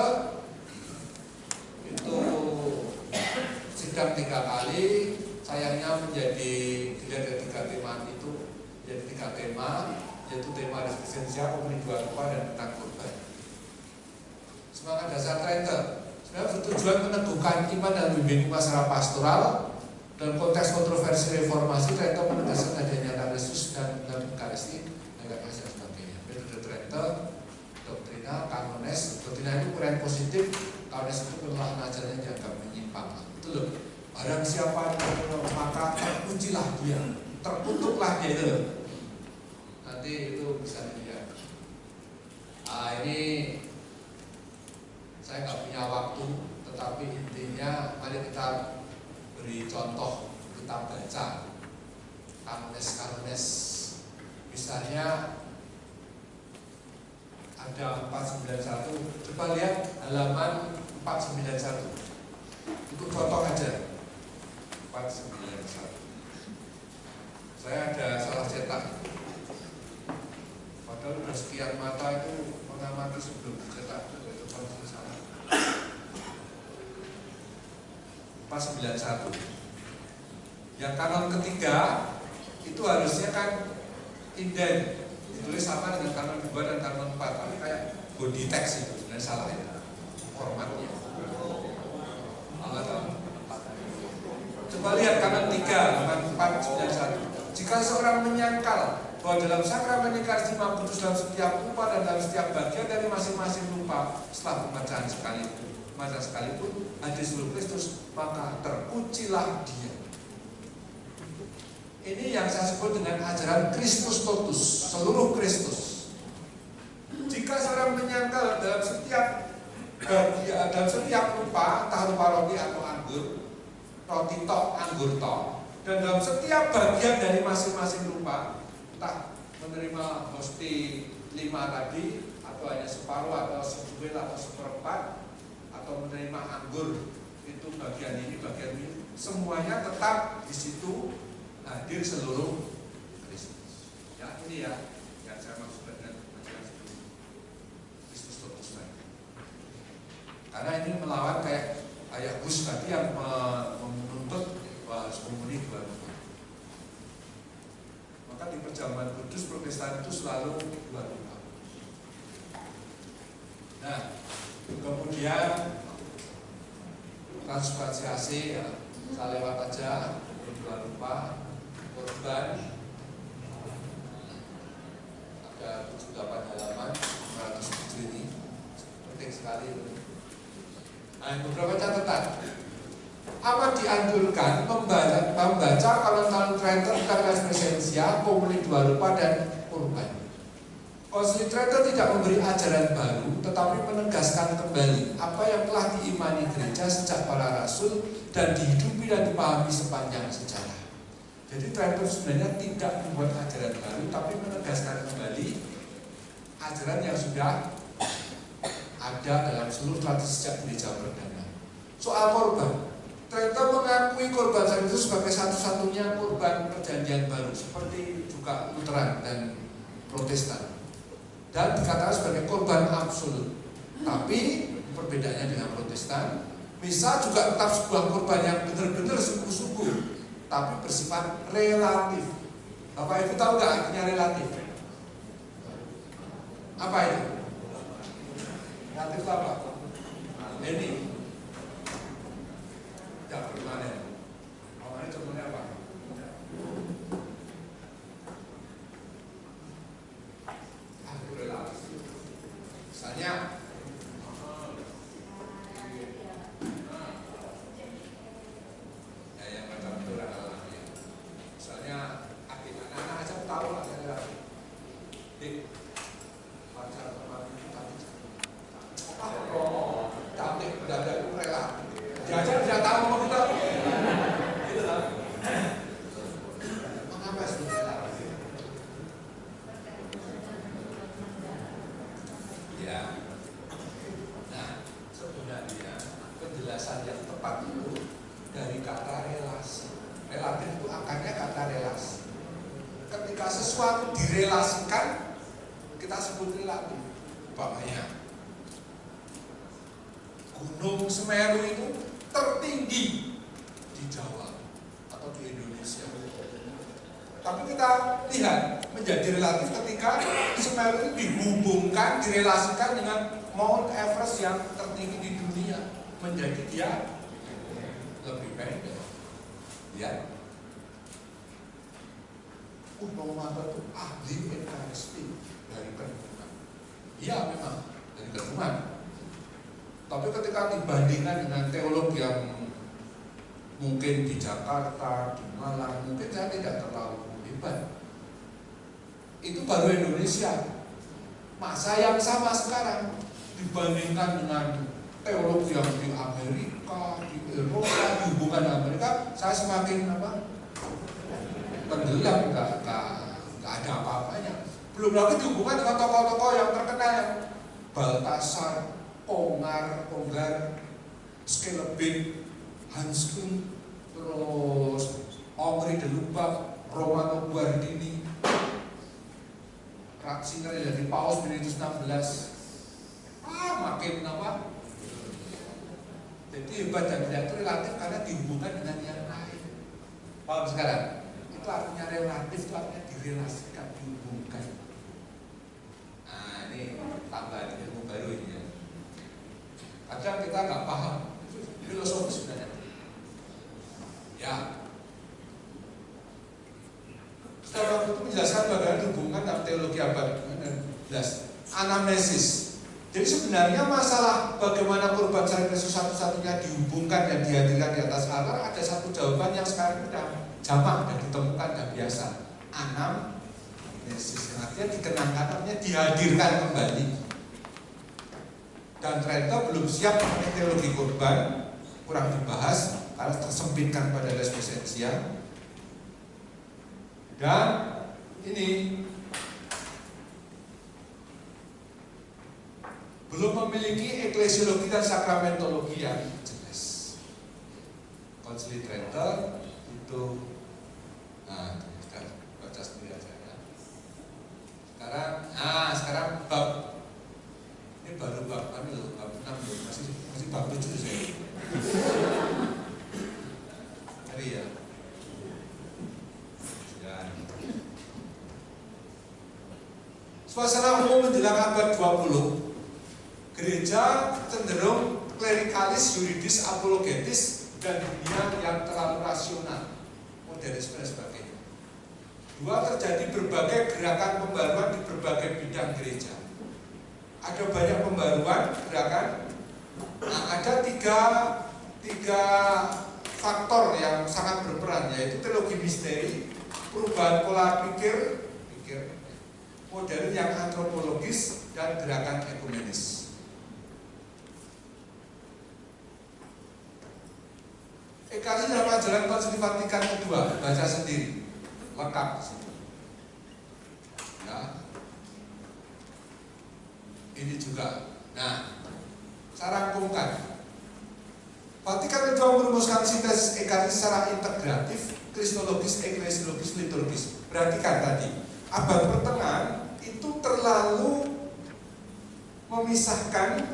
itu sidang 3 kali, sayangnya menjadi dilihat dari 3 tema itu menjadi 3 tema, yaitu tema resistensia, komunitas dan tentang korban. Semangat dasar Trento sebenarnya bertujuan meneguhkan iman dan membimbing masyarakat pastoral. Dalam konteks kontroversi reformasi, Trento menegaskan adanya nyata Kristus dan Eucharistik dan sebagainya. Metode Trento, doktrina, kanones, doktrina itu kurang positif, kanones itu penolakan ajaran yang dianggap menyimpang. Itu loh, barang siapa yang maka terkuncilah dia, terkutuklah dia itu loh. Nanti itu bisa dilihat. Ini saya nggak punya waktu, tetapi intinya mari kita beri contoh, kita baca kanones. Misalnya ada 491, coba lihat halaman 491. Itu contoh aja 491. Saya ada salah cetak, padahal udah sekian mata itu mengamati sebelum cetak itu pasti salah. 491. Yang kanon ketiga itu harusnya kan inden, ditulis sama dengan kanon 2 dan kanon 4, tapi kayak body text itu sebenarnya salah ya formatnya. Coba lihat kanon 3, kanon 491. Jika seorang menyangkal bahwa dalam sakramen Ekaristi Maha Kudus dalam setiap rupa dan dalam setiap bagian dari masing-masing rupa setelah pembacaan sekalipun hadir seluruh Kristus, maka terkuncilah dia. Ini yang saya sebut dengan ajaran Christus totus, seluruh Kristus. Jika seorang menyangkal dalam setiap bagian, dalam setiap rupa, entah rupa roti atau anggur, roti tok, anggur tok, dan dalam setiap bagian dari masing-masing rupa, entah menerima hosti 5 tadi, atau hanya separuh, atau sejuil, atau seperempat, atau menerima anggur itu bagian ini, semuanya tetap di situ hadir seluruh Kristus. Ya ini ya yang saya maksudkan dengan ajaran Kristus totus tadi. Karena ini melawan kayak Gus tadi yang menuntut bahwa harus memenuhi 2 rupa. Maka di perjamuan kudus Protestan itu selalu 2 rupa. Nah, kemudian transubstansiasi ya, saya lewat aja 2 rupa korban ada 78 halaman 507 ini penting sekali. Nah, beberapa catatan. Amat dianjurkan membaca kanon Trento tentang presensia, komuni 2 rupa dan korban. Konsili Trento tidak memberi ajaran baru, tetapi menegaskan kembali apa yang telah diimani gereja sejak para rasul dan dihidupi dan dipahami sepanjang sejarah. Jadi Trento sebenarnya tidak membuat ajaran baru, tapi menegaskan kembali ajaran yang sudah ada dalam seluruh tradisi sejak gereja perdana. Soal korban, Trento mengakui korban salib itu sebagai satu-satunya korban perjanjian baru, seperti juga Lutheran dan Protestan. dan dikatakan sebagai korban absolut. Tapi perbedaannya dengan Protestan, misa juga tetap sebuah korban yang benar-benar sungguh-sungguh, tapi bersifat relatif. Bapak Ibu tahu nggak artinya relatif? Apa itu? Relatif apa? Ini. Ya, gimana? Awalnya contohnya apa? Relatif. Misalnya direlasikan, kita sebut relatif. Umpamanya Gunung Semeru itu tertinggi di Jawa atau di Indonesia. Tapi kita lihat menjadi relatif ketika Semeru itu dihubungkan, direlasikan dengan Mount Everest yang tertinggi di dunia, menjadi dia lebih pendek. Lihat. Muhammad itu ahli Eucharistik dari Kendungan. Iya memang dari Kendungan. Tapi ketika dibandingkan dengan teolog yang mungkin di Jakarta, di Malang, mungkin saya tidak terlalu hebat. Itu baru Indonesia. Masa yang sama sekarang dibandingkan dengan teolog yang di Amerika, di Eropa, di hubungan Amerika, saya semakin tenggelam, nggak ada apa-apanya. Belum lagi dihubungkan dengan tokoh-tokoh yang terkenal yang Baltasar, Ongar, Skelebin, Hans Kuhn, terus Henri de Lubac, Romano Guardini, Ratzinger dari Paus Benedictus XVI. Makin apa? Jadi hebat dan tidak itu relatif karena dihubungkan dengan yang lain. Paham sekarang? Itu artinya relatif, itu artinya direlasikan, dihubungkan. Nah ini tambahan ilmu baru ini ya. Kadang kita nggak paham, itu filosofis sebenarnya. Ya. Setelah itu menjelaskan bagaimana hubungan dalam teologi abad 19. Anamnesis. Jadi sebenarnya masalah bagaimana korban salib Kristus satu-satunya dihubungkan dan dihadirkan di atas altar, ada satu jawaban yang sekarang sudah jamak dan ditemukan dan biasa. Anamnesis, yang artinya dikenangkan, artinya dihadirkan kembali. Dan ternyata belum siap mengenai teologi korban, kurang dibahas karena tersempitkan pada les esensial. Dan ini belum memiliki eklesiologi dan sakramentologi yang jelas. Konsili Trento itu, kita baca sendiri aja ya. Sekarang bab ini baru bab bab 6 masih bab 7 saya. Hari ya. Suasana umum menjelang abad 20, gereja cenderung klerikalis, yuridis, apologetis, dan dunia yang terlalu rasional, modernisme dan sebagainya. Dua, terjadi berbagai gerakan pembaruan di berbagai bidang gereja. Ada banyak pembaruan gerakan. Ada tiga faktor yang sangat berperan, yaitu teologi misteri, perubahan pola pikir modern yang antropologis, dan gerakan ekumenis. Ekaristi dalam ajaran Konsili Vatikan kedua, baca sendiri, lengkap. Ya. Ini juga. Nah, saya rangkumkan. Vatikan kedua merumuskan sintesis ekaristi secara integratif, kristologis, eklesiologis, liturgis. Perhatikan tadi, abad pertengahan itu terlalu memisahkan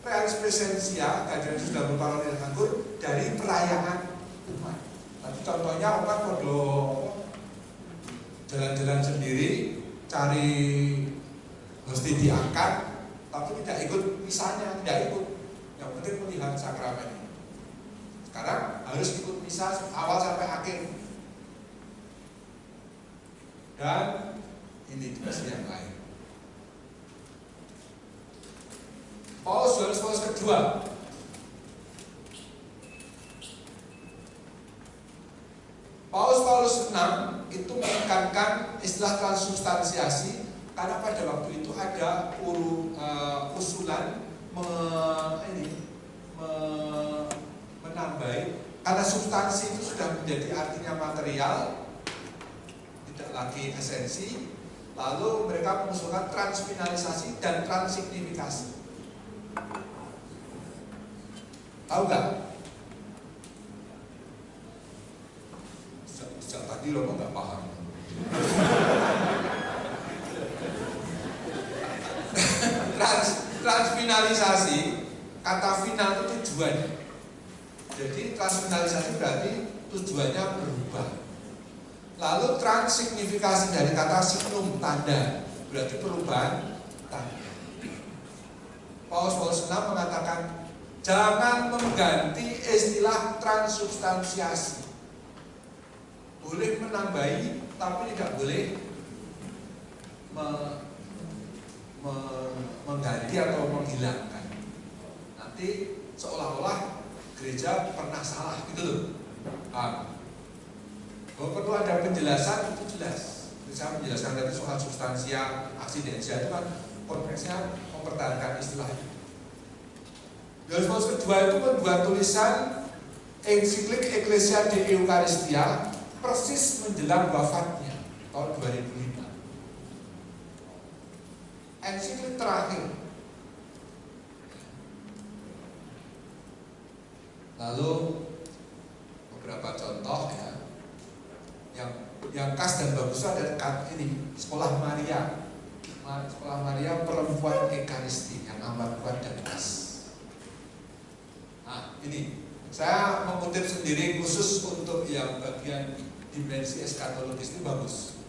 realis presensia, kehadiran sudah berupa roti dan anggur dari perayaan umat. Tadi contohnya orang podo jalan-jalan sendiri, cari mesti diangkat, tapi tidak ikut misanya, tidak ikut. Yang penting melihat sakramen. Sekarang harus ikut misa awal sampai akhir. Dan ini dikasih yang lain. Paus Yohanes Paulus kedua Paulus 6 itu menekankan istilah transubstansiasi karena pada waktu itu ada usulan menambahi karena substansi itu sudah menjadi artinya material, tidak lagi esensi. Lalu mereka mengusulkan transfinalisasi dan transignifikasi. Tahu nggak? Sejak tadi lo nggak paham. Transfinalisasi, kata final itu tujuan. Jadi transfinalisasi berarti tujuannya berubah. Lalu transignifikasi dari kata signum, tanda, berarti perubahan tanda. Paulus 6 mengatakan jangan mengganti istilah transubstansiasi. Boleh menambahi, tapi tidak boleh mengganti atau menghilangkan. Nanti seolah-olah gereja pernah salah gitu loh. Kalau perlu ada penjelasan itu jelas. Saya menjelaskan tadi soal substansia, aksidensia itu kan konteksnya mempertahankan istilah itu. Yohanes Paulus kedua itu membuat tulisan ensiklik Ecclesia de Eucharistia persis menjelang wafatnya tahun 2005. Ensiklik terakhir. Lalu beberapa contoh ya, yang khas dan bagus ada ini Sekolah Maria Perempuan Ekaristi yang amat kuat dan khas. Nah, ini saya mengutip sendiri khusus untuk yang bagian dimensi eskatologis ini bagus.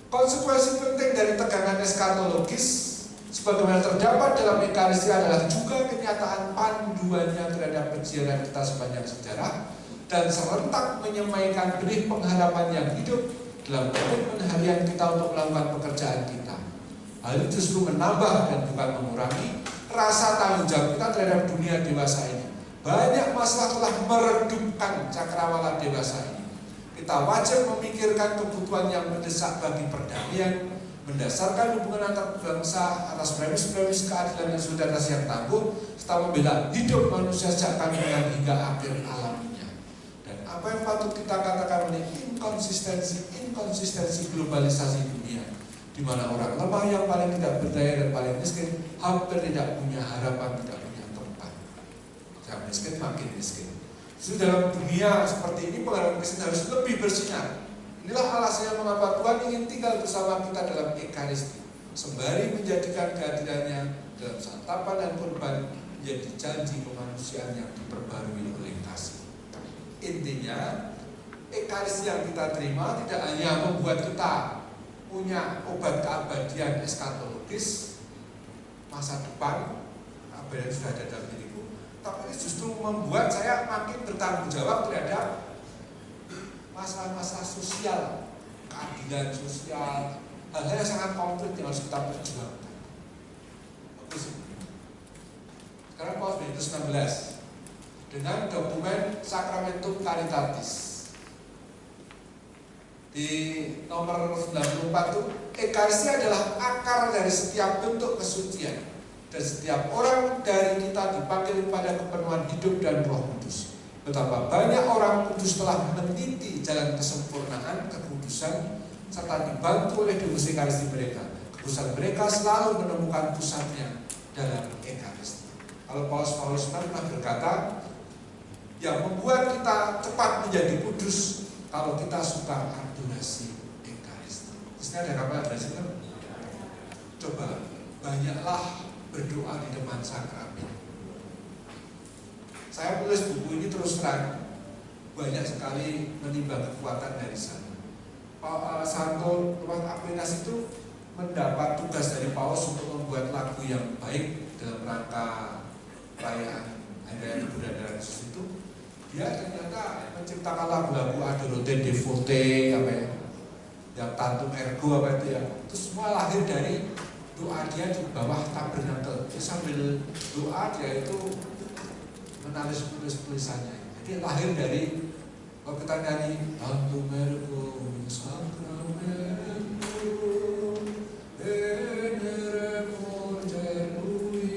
Konsekuensi penting dari tegangan eskatologis sebagaimana terdapat dalam Ekaristi adalah juga kenyataan panduannya terhadap perjalanan kita sepanjang sejarah dan serentak menyemaikan benih pengharapan yang hidup dalam komitmen harian kita untuk melakukan pekerjaan kita. Hal itu justru menambah dan bukan mengurangi rasa tanggung jawab kita terhadap dunia dewasa ini. Banyak masalah telah meredupkan cakrawala dewasa ini. Kita wajib memikirkan kebutuhan yang mendesak bagi perdamaian, mendasarkan hubungan antar bangsa atas premis-premis keadilan dan solidaritas yang tangguh, serta membela hidup manusia sejak kandungan hingga akhir alamnya. Dan apa yang patut kita katakan oleh inkonsistensi globalisasi dunia, di mana orang lemah yang paling tidak berdaya dan paling miskin hampir tidak punya harapan, tidak punya tempat. Yang miskin makin miskin. Justru dalam dunia seperti ini pengalaman Kristen harus lebih bersinar. Inilah alasannya mengapa Tuhan ingin tinggal bersama kita dalam Ekaristi, sembari menjadikan kehadirannya dalam santapan dan kurban menjadi janji kemanusiaan yang diperbarui oleh kasih. Intinya, Ekaristi yang kita terima tidak hanya membuat kita punya obat keabadian eskatologis masa depan, apa yang sudah ada dalam diriku, tapi ini justru membuat saya makin bertanggung jawab terhadap masalah-masalah sosial, keadilan sosial, hal-hal yang sangat konkret yang harus kita perjuangkan. Bagus. Sekarang Paulus Benedictus 16 dengan dokumen Sacramentum Caritatis. Di nomor 94 itu, Ekaristi adalah akar dari setiap bentuk kesucian, dan setiap orang dari kita dipanggil pada kepenuhan hidup dan Roh Kudus. Betapa banyak orang kudus telah meniti jalan kesempurnaan, kekudusan, serta dibantu oleh Deus Ekaristi mereka. Kekudusan mereka selalu menemukan pusatnya dalam Ekaristi. Kalau Paulus pernah berkata, yang membuat kita cepat menjadi kudus kalau kita suka adorasi Ekaristi. Di sini ada gambar adorasi kan? Coba banyaklah berdoa di depan sakramen. Saya tulis buku ini terus terang banyak sekali menimba kekuatan dari sana. Santo Thomas Aquinas itu mendapat tugas dari Paus untuk membuat lagu yang baik dalam rangka perayaan Hari Keberadaan Yesus itu. Dia ternyata menciptakan lagu-lagu Adorote Devote apa ya, yang Tantum Ergo apa itu ya, itu semua lahir dari doa dia di bawah tabernakel. Dia sambil doa dia itu menulis tulisannya. Jadi lahir dari kalau kita nyanyi Tantum Ergo Sacramento Veneremur Cerui,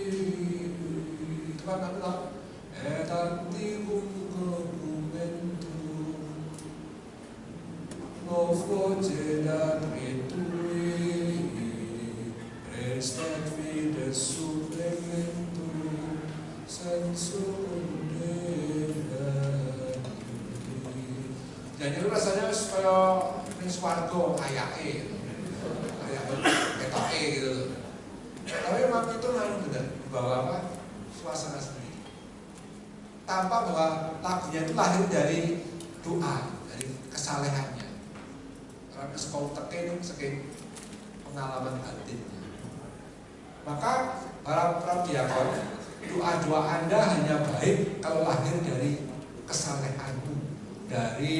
itu kan lagu Et Antiquum Documentum Novo Cedat Retui Restat Fides Supplementum Sensum jadi itu rasanya kayak ini swargo ayake kayak ketoke gitu. Tapi memang itu benar bahwa apa suasana sendiri tanpa bahwa lagunya itu lahir dari doa, dari kesalehannya. Karena sekolah teke itu sekian pengalaman batinnya. Maka para diakon, doa-doa Anda hanya baik kalau lahir dari kesalehanmu, dari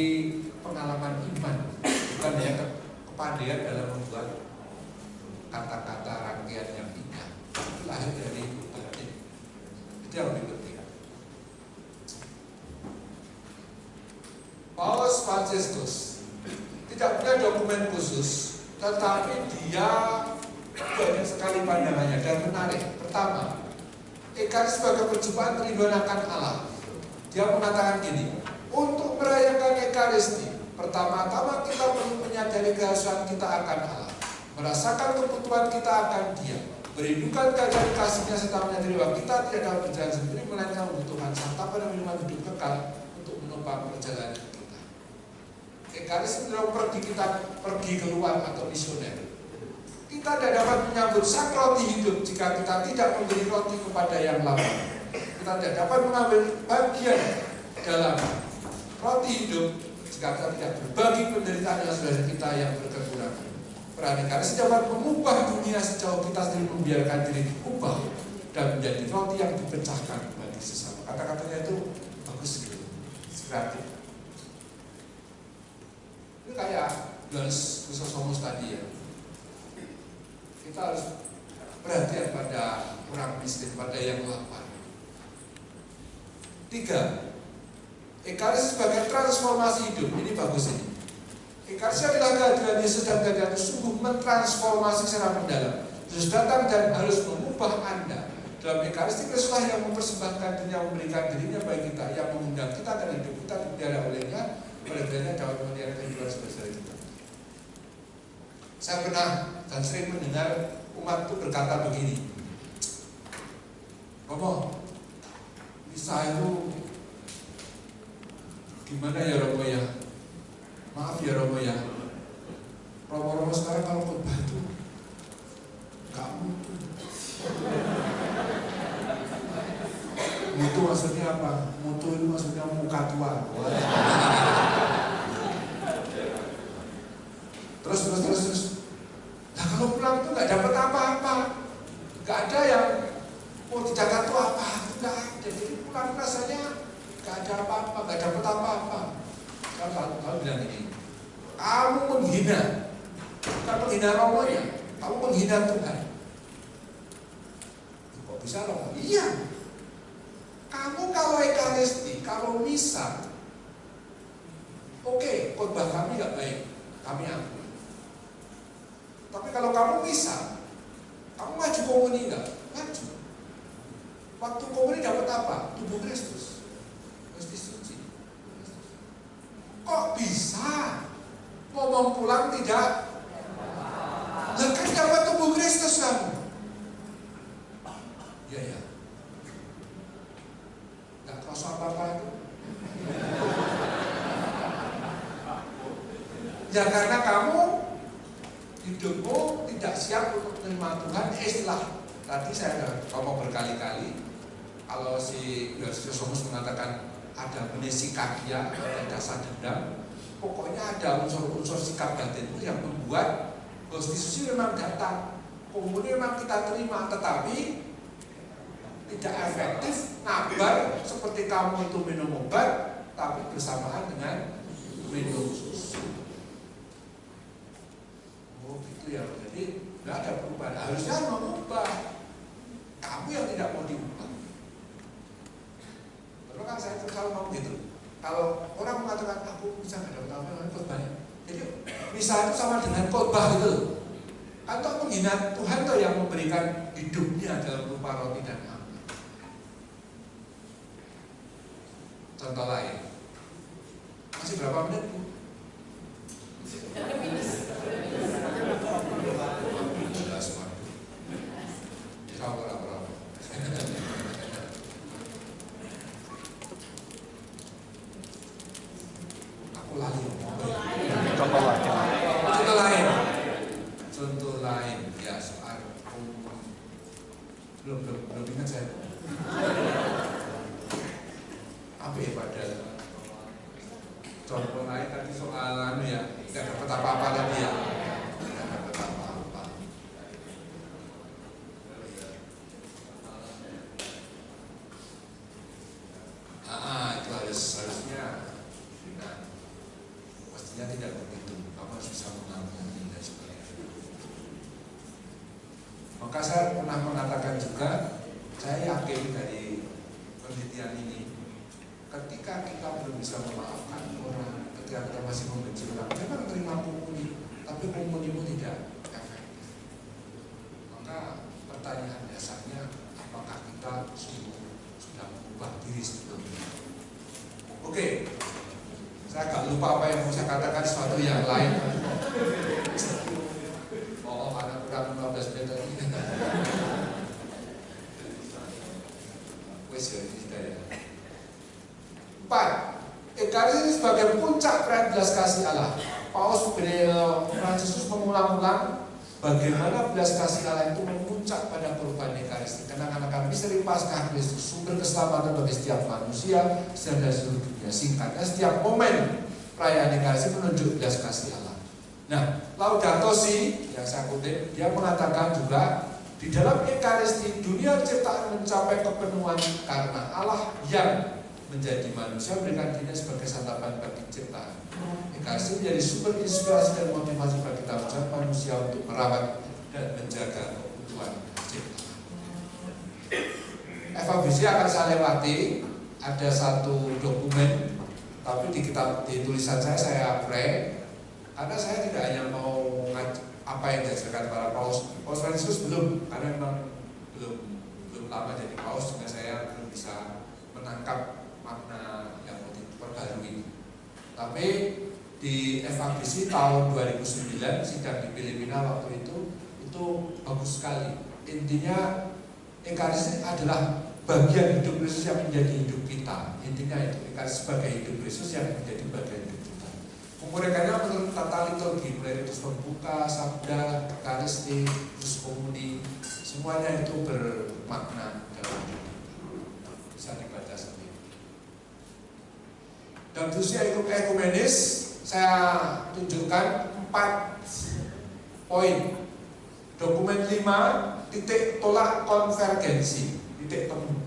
pengalaman iman, bukan hanya kepandaian dalam membuat kata-kata rangkaian yang indah. Itu lahir dari batin. Itu yang lebih penting. Paus Fransiskus tidak punya dokumen khusus, tetapi dia banyak sekali pandangannya dan menarik. Pertama, Ekaris sebagai perjumpaan kerinduan akan Allah. Dia mengatakan gini, untuk merayakan Ekaristi, pertama-tama kita perlu menyadari kehausan kita akan Allah, merasakan kebutuhan kita akan Dia, merindukan keadaan kasihnya serta menyadari bahwa kita tidak dapat berjalan sendiri, melainkan membutuhkan santapan pada minuman hidup kekal untuk menopang perjalanan kita. Ekaristi adalah pergi keluar atau misioner. Kita tidak dapat menyambut sang roti hidup jika kita tidak memberi roti kepada yang lapar. Kita tidak dapat mengambil bagian dalam roti hidup jika kita tidak berbagi penderitaan dengan saudara kita yang berkekurangan. Peran Ekaristi dapat mengubah dunia sejauh kita sendiri membiarkan diri diubah dan menjadi roti yang dipecahkan bagi sesama. Kata-katanya itu bagus sekali, kreatif. Ini kayak Yohanes Chrysostomos tadi ya. Kita harus perhatian pada orang miskin, pada yang lapar. 3. Ekaristi sebagai transformasi hidup. Ini bagus ini. Ekaristi adalah kehadiran Yesus dan kehadiran itu sungguh mentransformasi secara mendalam. Yesus datang dan harus mengubah Anda. Dalam Ekaristi Kristuslah yang mempersembahkan dirinya, memberikan dirinya bagi kita, yang mengundang kita dan hidup kita dipelihara olehnya, olehnya dapat memelihara kehidupan sebesar kita. Saya pernah dan sering mendengar umat itu berkata begini, Romo, bisa itu gimana ya Romo ya? Maaf ya Romo ya. Romo sekarang kalau khotbah itu gak mutu. Mutu maksudnya apa? Mutu itu maksudnya muka tua. Terus. Nah kalau pulang itu gak dapat apa-apa. Gak ada yang di Jakarta itu apa? Gak ada. Jadi pulang rasanya gak ada apa-apa, gak dapat apa-apa. Kalau bilang ini, kamu menghina, bukan menghina Romo ya, kamu menghina Tuhan. Kok bisa Romo? Iya. Kamu kalau Ekaristi, kalau misa, oke, khotbah kami gak baik, kami akui. Tapi kalau kamu misa, kamu maju komuni enggak? Maju. Waktu komuni dapat apa? Tubuh Kristus. Kristus suci. Kok bisa? Ngomong pulang tidak? Lah kan dapat tubuh Kristus kamu. Ya. Enggak kerasa apa-apa itu. Ya karena kamu hidupmu tidak siap untuk menerima Tuhan, istilah tadi saya sudah ngomong berkali-kali. Kalau si Yosomus mengatakan ada mnesikakia, ada dasar dendam, pokoknya ada unsur-unsur sikap batinmu yang membuat konstitusi memang datang, komuni memang kita terima, tetapi tidak efektif, nabar seperti kamu itu minum obat, tapi bersamaan dengan minum susu. Oh gitu ya, jadi nggak ada perubahan. Harusnya mengubah. Kamu yang tidak mau diubah. Terus kan saya selalu ngomong gitu. Kalau orang mengatakan aku bisa nggak dapat apa-apa, khotbah. Jadi bisa itu sama dengan khotbah itu. Atau menghina Tuhan tuh yang memberikan hidupnya dalam rupa roti dan api. Contoh lain. Masih berapa menit, Bu? Jelas, waduh. Berapa? Aku lali. Contoh lain. Ya soal belum ingat saya. Apa ya padahal? Contoh lain tadi soal ya, tidak dapat apa-apa tadi ya. Tidak dapat apa-apa. Itu harusnya. Nah, pastinya tidak begitu. Kamu harus bisa mengampuni dan sebagainya. Maka saya pernah mengatakan juga, saya yakin dari penelitian ini, ketika kita belum bisa memaafkan orang, ketika kita masih membenci orang, memang terima komuni, tapi komunimu tidak efektif. Maka pertanyaan dasarnya, apakah kita sudah mengubah diri sebelumnya? Oke, saya agak lupa apa yang mau saya katakan, sesuatu yang lain. Karena kurang 15 menit tadi. Wes ya, ini sudah ya. 4. Ekaristi sebagai puncak perayaan belas kasih Allah. Paus Fransiskus mengulang-ulang bagaimana belas kasih Allah itu memuncak pada perubahan Ekaristi. Kenang-kenang misteri Paskah Kristus, sumber keselamatan bagi setiap manusia dan seluruh dunia. Singkatnya, setiap momen perayaan Ekaristi menunjuk belas kasih Allah. Nah, Laudato Si yang saya kutip, dia mengatakan juga di dalam Ekaristi dunia ciptaan mencapai kepenuhan karena Allah yang menjadi manusia memberikan dirinya sebagai santapan bagi ciptaan. Ekaristi menjadi sumber inspirasi dan motivasi bagi tanggung manusia untuk merawat dan menjaga keutuhan ciptaan. FABC akan saya lewati, ada satu dokumen, tapi di tulisan saya pray. Karena saya tidak hanya mau apa yang diajarkan para paus Fransiskus belum, karena memang belum lama jadi paus, sehingga saya belum bisa menangkap makna yang mau diperbarui. Tapi di FABC tahun 2009 sidang di Filipina waktu itu bagus sekali. Intinya Ekaristi adalah bagian hidup Kristus yang menjadi hidup kita. Intinya itu, Ekaristi sebagai hidup Kristus yang menjadi bagian hidup kita. Penguraiannya menurut tata liturgi, mulai ritus pembuka, sabda, Ekaristi, ritus komuni, semuanya itu bermakna dalam hidup. Bisa dibaca sendiri. Dan usia ekumenis saya tunjukkan 4 poin. Dokumen 5, titik tolak konvergensi, titik temu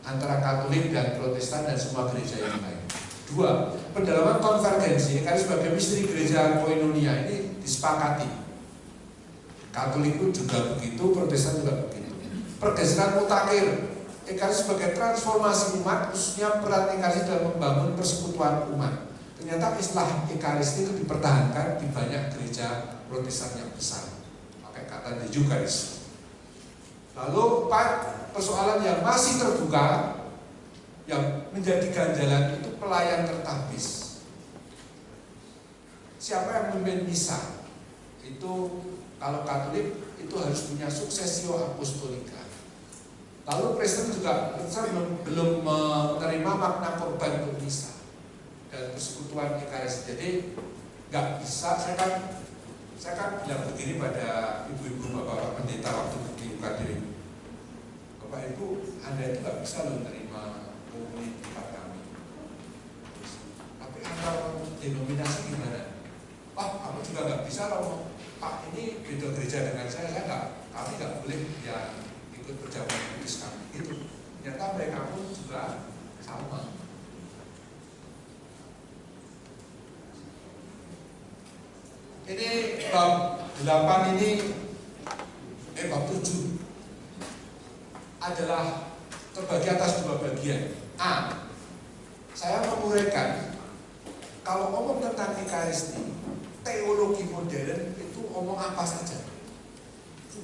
antara Katolik dan Protestan dan semua gereja yang lain. 2. Pendalaman konvergensi, karena sebagai misteri gereja koinonia ini disepakati. Katolik pun juga begitu, Protestan juga begitu. Pergeseran mutakhir, Ekaristi sebagai transformasi umat, khususnya peran Ekaristi dalam membangun persekutuan umat. Ternyata istilah Ekaristi itu dipertahankan di banyak gereja Protestan yang besar. Pakai kata de Eucharis. Lalu 4, persoalan yang masih terbuka, yang menjadi ganjalan itu pelayan tertabis. Siapa yang memimpin misa? Itu kalau Katolik itu harus punya suksesio apostolika. Lalu Kristen juga belum menerima makna korban untuk misa dan persekutuan Ekaristi. Jadi nggak bisa, saya kan Saya kan bilang begini pada ibu-ibu, bapak-bapak pendeta waktu di UKD. Bapak Ibu, Anda itu nggak bisa loh terima komuni tempat kami. Tapi antar denominasi gimana? Kamu juga nggak bisa loh. Pak, ini beda gereja dengan saya nggak. Kami nggak boleh yang ikut perjamuan kudus kami. Gitu. Ternyata mereka pun juga sama. Ini bab 8 ini, bab 7 adalah terbagi atas dua bagian. A, saya menguraikan kalau ngomong tentang Ekaristi, teologi modern itu ngomong apa saja.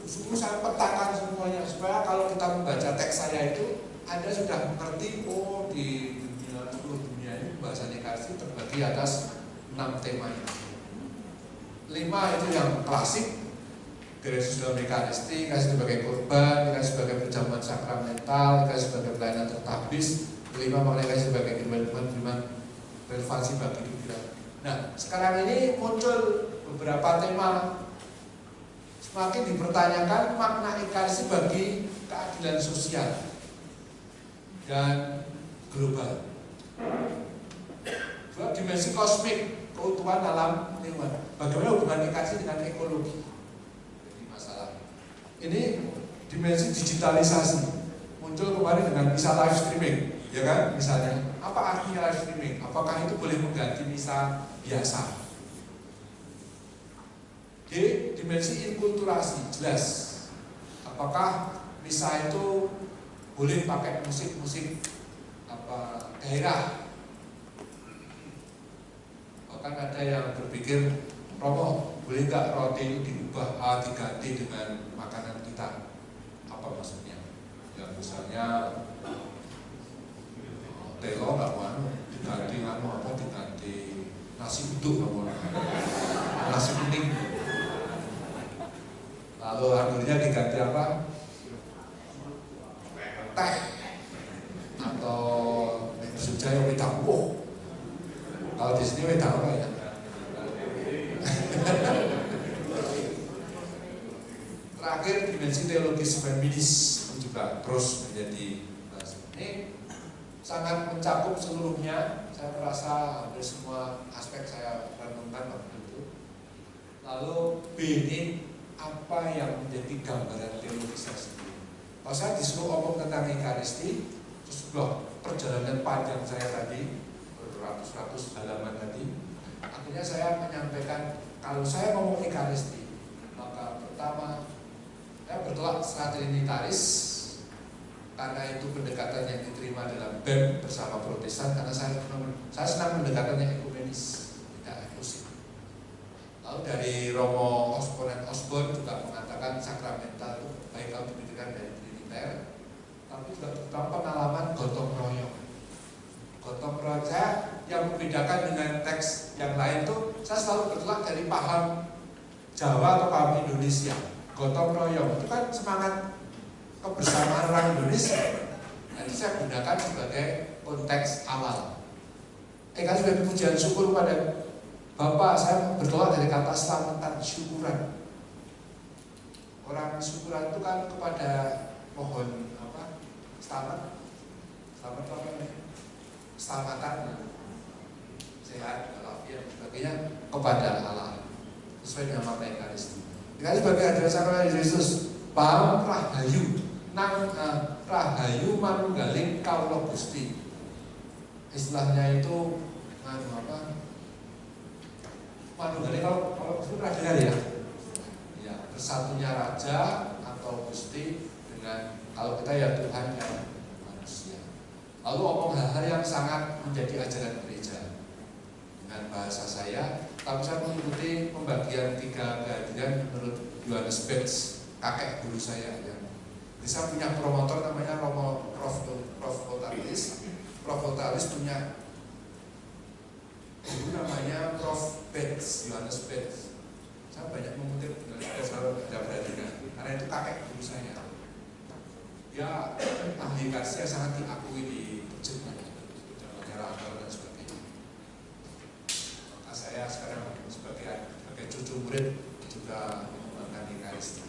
Sungguh saya petakan semuanya supaya kalau kita membaca teks saya itu Anda sudah mengerti, di dunia seluruh dunia ini pembahasan Ekaristi terbagi atas 6 tema ini. 5 itu yang klasik, Kristus dalam Ekaristi, Ekaristi sebagai korban, Ekaristi sebagai perjamuan sakramental, Ekaristi sebagai pelayanan tertabis, 5 mengenai Ekaristi sebagai firman relevansi bagi hidup kita. Nah, sekarang ini muncul beberapa tema, semakin dipertanyakan makna Ekaristi bagi keadilan sosial dan global. Dua dimensi kosmik, keutuhan alam lingkungan. Bagaimana hubungan Ekaristi dengan ekologi? Jadi masalah. Ini dimensi digitalisasi. Muncul kemarin dengan misa live streaming, ya kan? Misalnya, apa artinya live streaming? Apakah itu boleh mengganti misa biasa? D, dimensi inkulturasi, jelas. Apakah misa itu boleh pakai musik-musik daerah? Bahkan ada yang berpikir, Romo, boleh nggak roti itu diubah, diganti dengan makanan kita? Apa maksudnya? Ya misalnya telo nggak mau diganti diganti nasi uduk nggak mau, nasi kuning. Lalu harganya diganti apa? Teh atau sejauh wedang. Kalau di sini wedang apa ya? Terakhir dimensi teologis feminis juga terus menjadi ini sangat mencakup seluruhnya. Saya merasa hampir semua aspek saya renungkan waktu itu. Lalu B ini apa yang menjadi gambaran teologis tersebut. Kalau saya disuruh ngomong tentang Ekaristi, terus perjalanan panjang saya tadi beratus-ratus halaman tadi, akhirnya saya menyampaikan kalau saya ngomong Ekaristi, maka pertama saya bertolak secara trinitaris karena itu pendekatan yang diterima dalam BEM bersama Protestan, karena saya senang pendekatannya ekumenis, tidak eksklusif. Lalu dari Romo Osborne juga mengatakan sakramental itu baik kalau dipikirkan dari Triniter, tapi juga terutama pengalaman gotong royong. Gotong royong saya yang membedakan dengan teks yang lain tuh, saya selalu bertolak dari paham Jawa atau paham Indonesia. Gotong royong itu kan semangat kebersamaan orang Indonesia. Nah, itu saya gunakan sebagai konteks awal. Kan sebagai pujian syukur pada Bapak, saya bertolak dari kata selamatan, syukuran. Orang syukuran itu kan kepada pohon apa? Selamat apa namanya? Selamatan, sehat, walafiat, sebagainya kepada Allah sesuai dengan makna Ekaristi. Ekaristi sebagai adalah sakramen Yesus, paham rahayu, rahayu manunggaling kawula Gusti. Istilahnya itu manunggaling kalau Gusti pernah dengar ya? Ya, bersatunya Raja atau Gusti dengan kalau kita ya Tuhan dan manusia. Lalu omong hal-hal yang sangat menjadi ajaran gereja dengan bahasa saya, tapi saya mengikuti pembagian 3 kehadiran menurut Johannes Betz, kakek guru saya yang bisa punya promotor namanya Romo Prof Votalis. Prof Votalis punya guru namanya Prof Betz, Johannes Betz. Saya banyak mengutip Johannes Betz kalau tidak perhatikan, karena itu kakek guru saya. Ya, ahli Ekaristi sangat diakui di Jepang, dalam acara dan sebagainya. Maka saya sekarang sebagai cucu murid juga mengembangkan Ekaristi.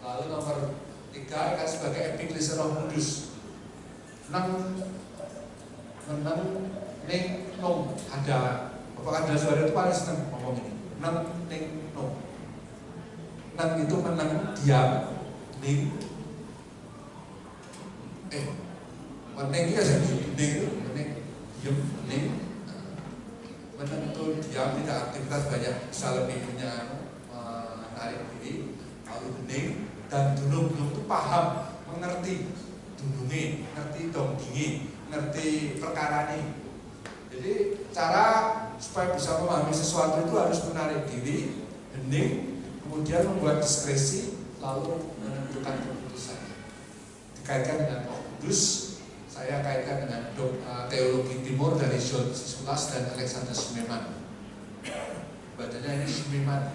Lalu nomor 3, Ekaristi sebagai epiklesia Roh Kudus. Menang ning nom, ada Bapak ada suara itu paling senang ngomong ini. Menang ning nom. Menang itu menang diam ning menang itu saya ning diam ning menang itu diam, tidak aktivitas, banyak bisa lebih punya menarik diri. Lalu bening dan dunung itu paham, mengerti dunungi, ngerti donggingi, ngerti perkara ini. Jadi cara supaya bisa memahami sesuatu itu harus menarik diri, hening, kemudian membuat diskresi, lalu menentukan keputusan. Dikaitkan dengan Roh Kudus, saya kaitkan dengan teologi timur dari John Sisulas dan Alexander Schmemann. Bacanya ini Schmemann.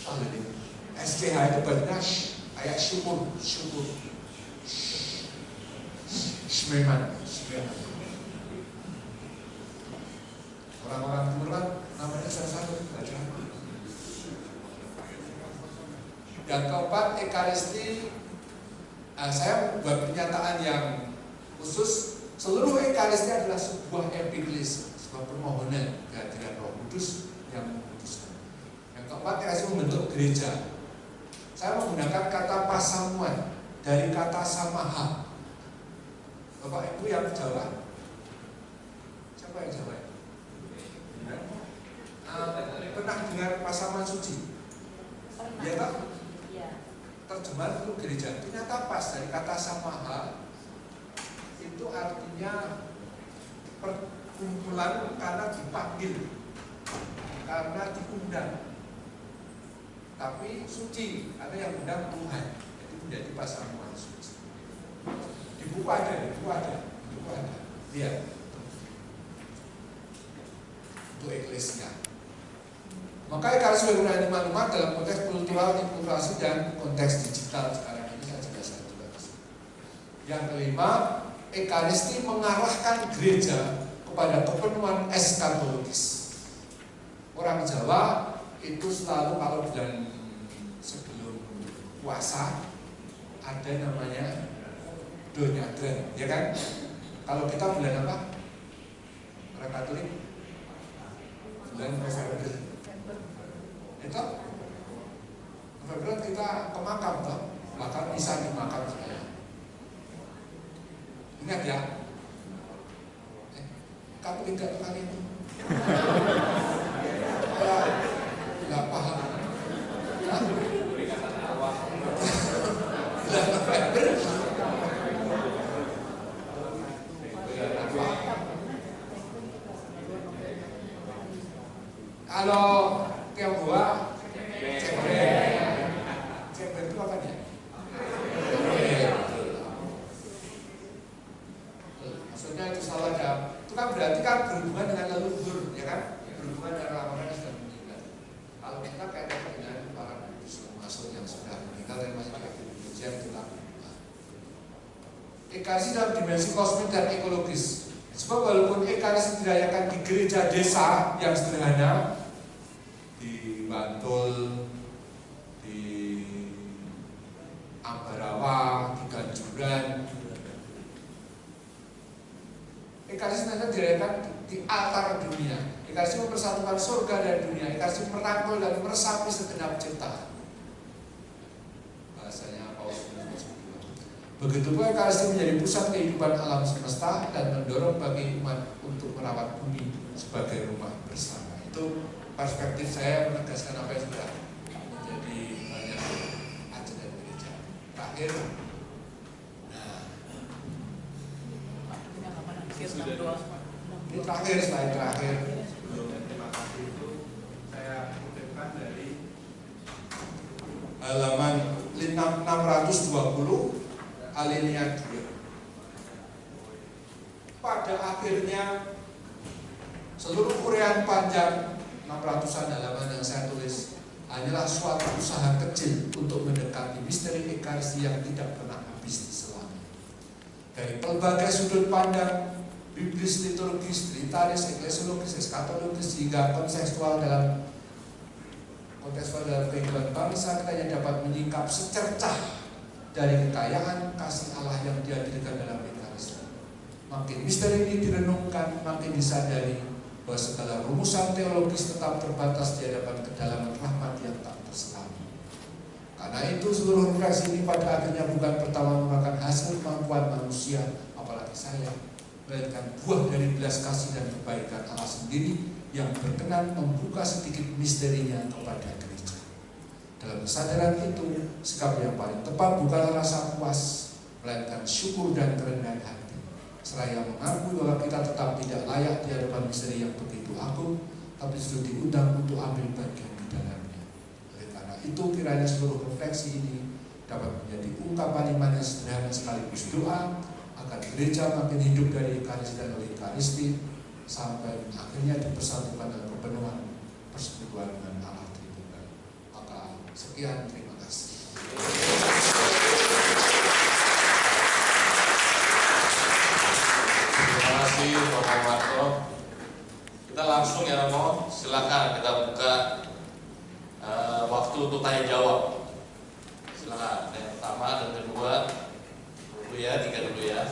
Oh ini SCH itu bacanya kayak syukur. Schmemann. Orang-orang timur kan namanya satu baca. Yang keempat, Ekaristi. Saya membuat pernyataan yang khusus. Seluruh Ekaristi adalah sebuah epiklesia, sebuah permohonan kehadiran Roh Kudus yang memutuskan. Yang keempat, Ekaristi membentuk gereja. Saya menggunakan kata pasamuan dari kata samaha. Bapak Ibu yang Jawa, siapa yang Jawa? Pernah dengar pasaman suci? Iya tak? Terjemahan untuk gereja ternyata pas dari kata samaha itu artinya perkumpulan karena dipanggil, karena diundang. Tapi suci, ada yang undang Tuhan, jadi menjadi pasaman suci. Di buku ada. Lihat. Untuk eklesia. Maka Ekaristi sebagai gunanya maklumat dalam konteks kultural, inkulturasi dan konteks digital sekarang ini saya jelaskan juga. Yang kelima, Ekaristi mengarahkan gereja kepada kepenuhan eskatologis. Orang Jawa itu selalu kalau bulan sebelum puasa ada namanya Donyadren, ya kan? Kalau kita bulan apa? Orang Katolik bulan November. Itu November kita ke makam toh, bahkan bisa di makam saya. Ingat ya, Katolik gak paham itu? Gak paham. Bulan November. Kalau Tionghoa, Cember itu apa ya? Maksudnya itu salah ada. Itu kan berarti kan berhubungan dengan leluhur, ya kan? Berhubungan dengan orang-orang yang sudah meninggal. Kalau kita kaitan dengan para kudus masuk yang sudah meninggal dan masih ada ujian itu lah. Ekaristi dalam dimensi kosmik dan ekologis. Sebab walaupun Ekaristi dirayakan di gereja desa yang sederhana, di Bantul, di Ambarawa, di Ganjuran, Ekaristi nanti dirayakan di altar dunia. Ekaristi mempersatukan surga dan dunia. Ekaristi merangkul dan meresapi segenap ciptaan. Bahasanya Paulus. Begitu pula Ekaristi menjadi pusat kehidupan alam semesta dan mendorong bagi umat untuk merawat bumi sebagai rumah bersama. Itu perspektif saya menegaskan apa yang sudah menjadi banyak ajaran gereja. Terakhir, ini terakhir, slide terakhir. Terima kasih itu saya kutipkan dari halaman 620 alinea 2. Pada akhirnya seluruh uraian panjang 600-an halaman yang saya tulis hanyalah suatu usaha kecil untuk mendekati misteri Ekaristi yang tidak pernah habis diselami. Dari pelbagai sudut pandang, biblis, liturgis, tritaris, eklesiologis, eskatologis hingga kontekstual dalam kontekstual dalam kehidupan bangsa, kita hanya dapat menyingkap secercah dari kekayaan kasih Allah yang dihadirkan dalam Ekaristi. Makin misteri ini direnungkan, makin disadari bahwa segala rumusan teologis tetap terbatas di hadapan kedalaman rahmat yang tak terselami. Karena itu seluruh refleksi ini pada akhirnya bukan pertama merupakan hasil kemampuan manusia, apalagi saya, melainkan buah dari belas kasih dan kebaikan Allah sendiri yang berkenan membuka sedikit misterinya kepada gereja. Dalam kesadaran itu, sikap yang paling tepat bukanlah rasa puas, melainkan syukur dan kerendahan hati. Seraya mengaku bahwa kita tetap tidak layak di hadapan misteri yang begitu agung, tapi justru diundang untuk ambil bagian di dalamnya. Oleh karena itu, kiranya seluruh refleksi ini dapat menjadi ungkapan iman yang sederhana sekaligus doa agar gereja makin hidup dari Ekaristi dan oleh Ekaristi, sampai akhirnya dipersatukan dalam kepenuhan persekutuan dengan Allah Tritunggal. Maka sekian, terima kasih. Terima kasih Bapak Marto. Kita langsung ya Romo, silakan kita buka waktu untuk tanya jawab. Silakan yang pertama dan kedua dulu ya, tiga dulu ya.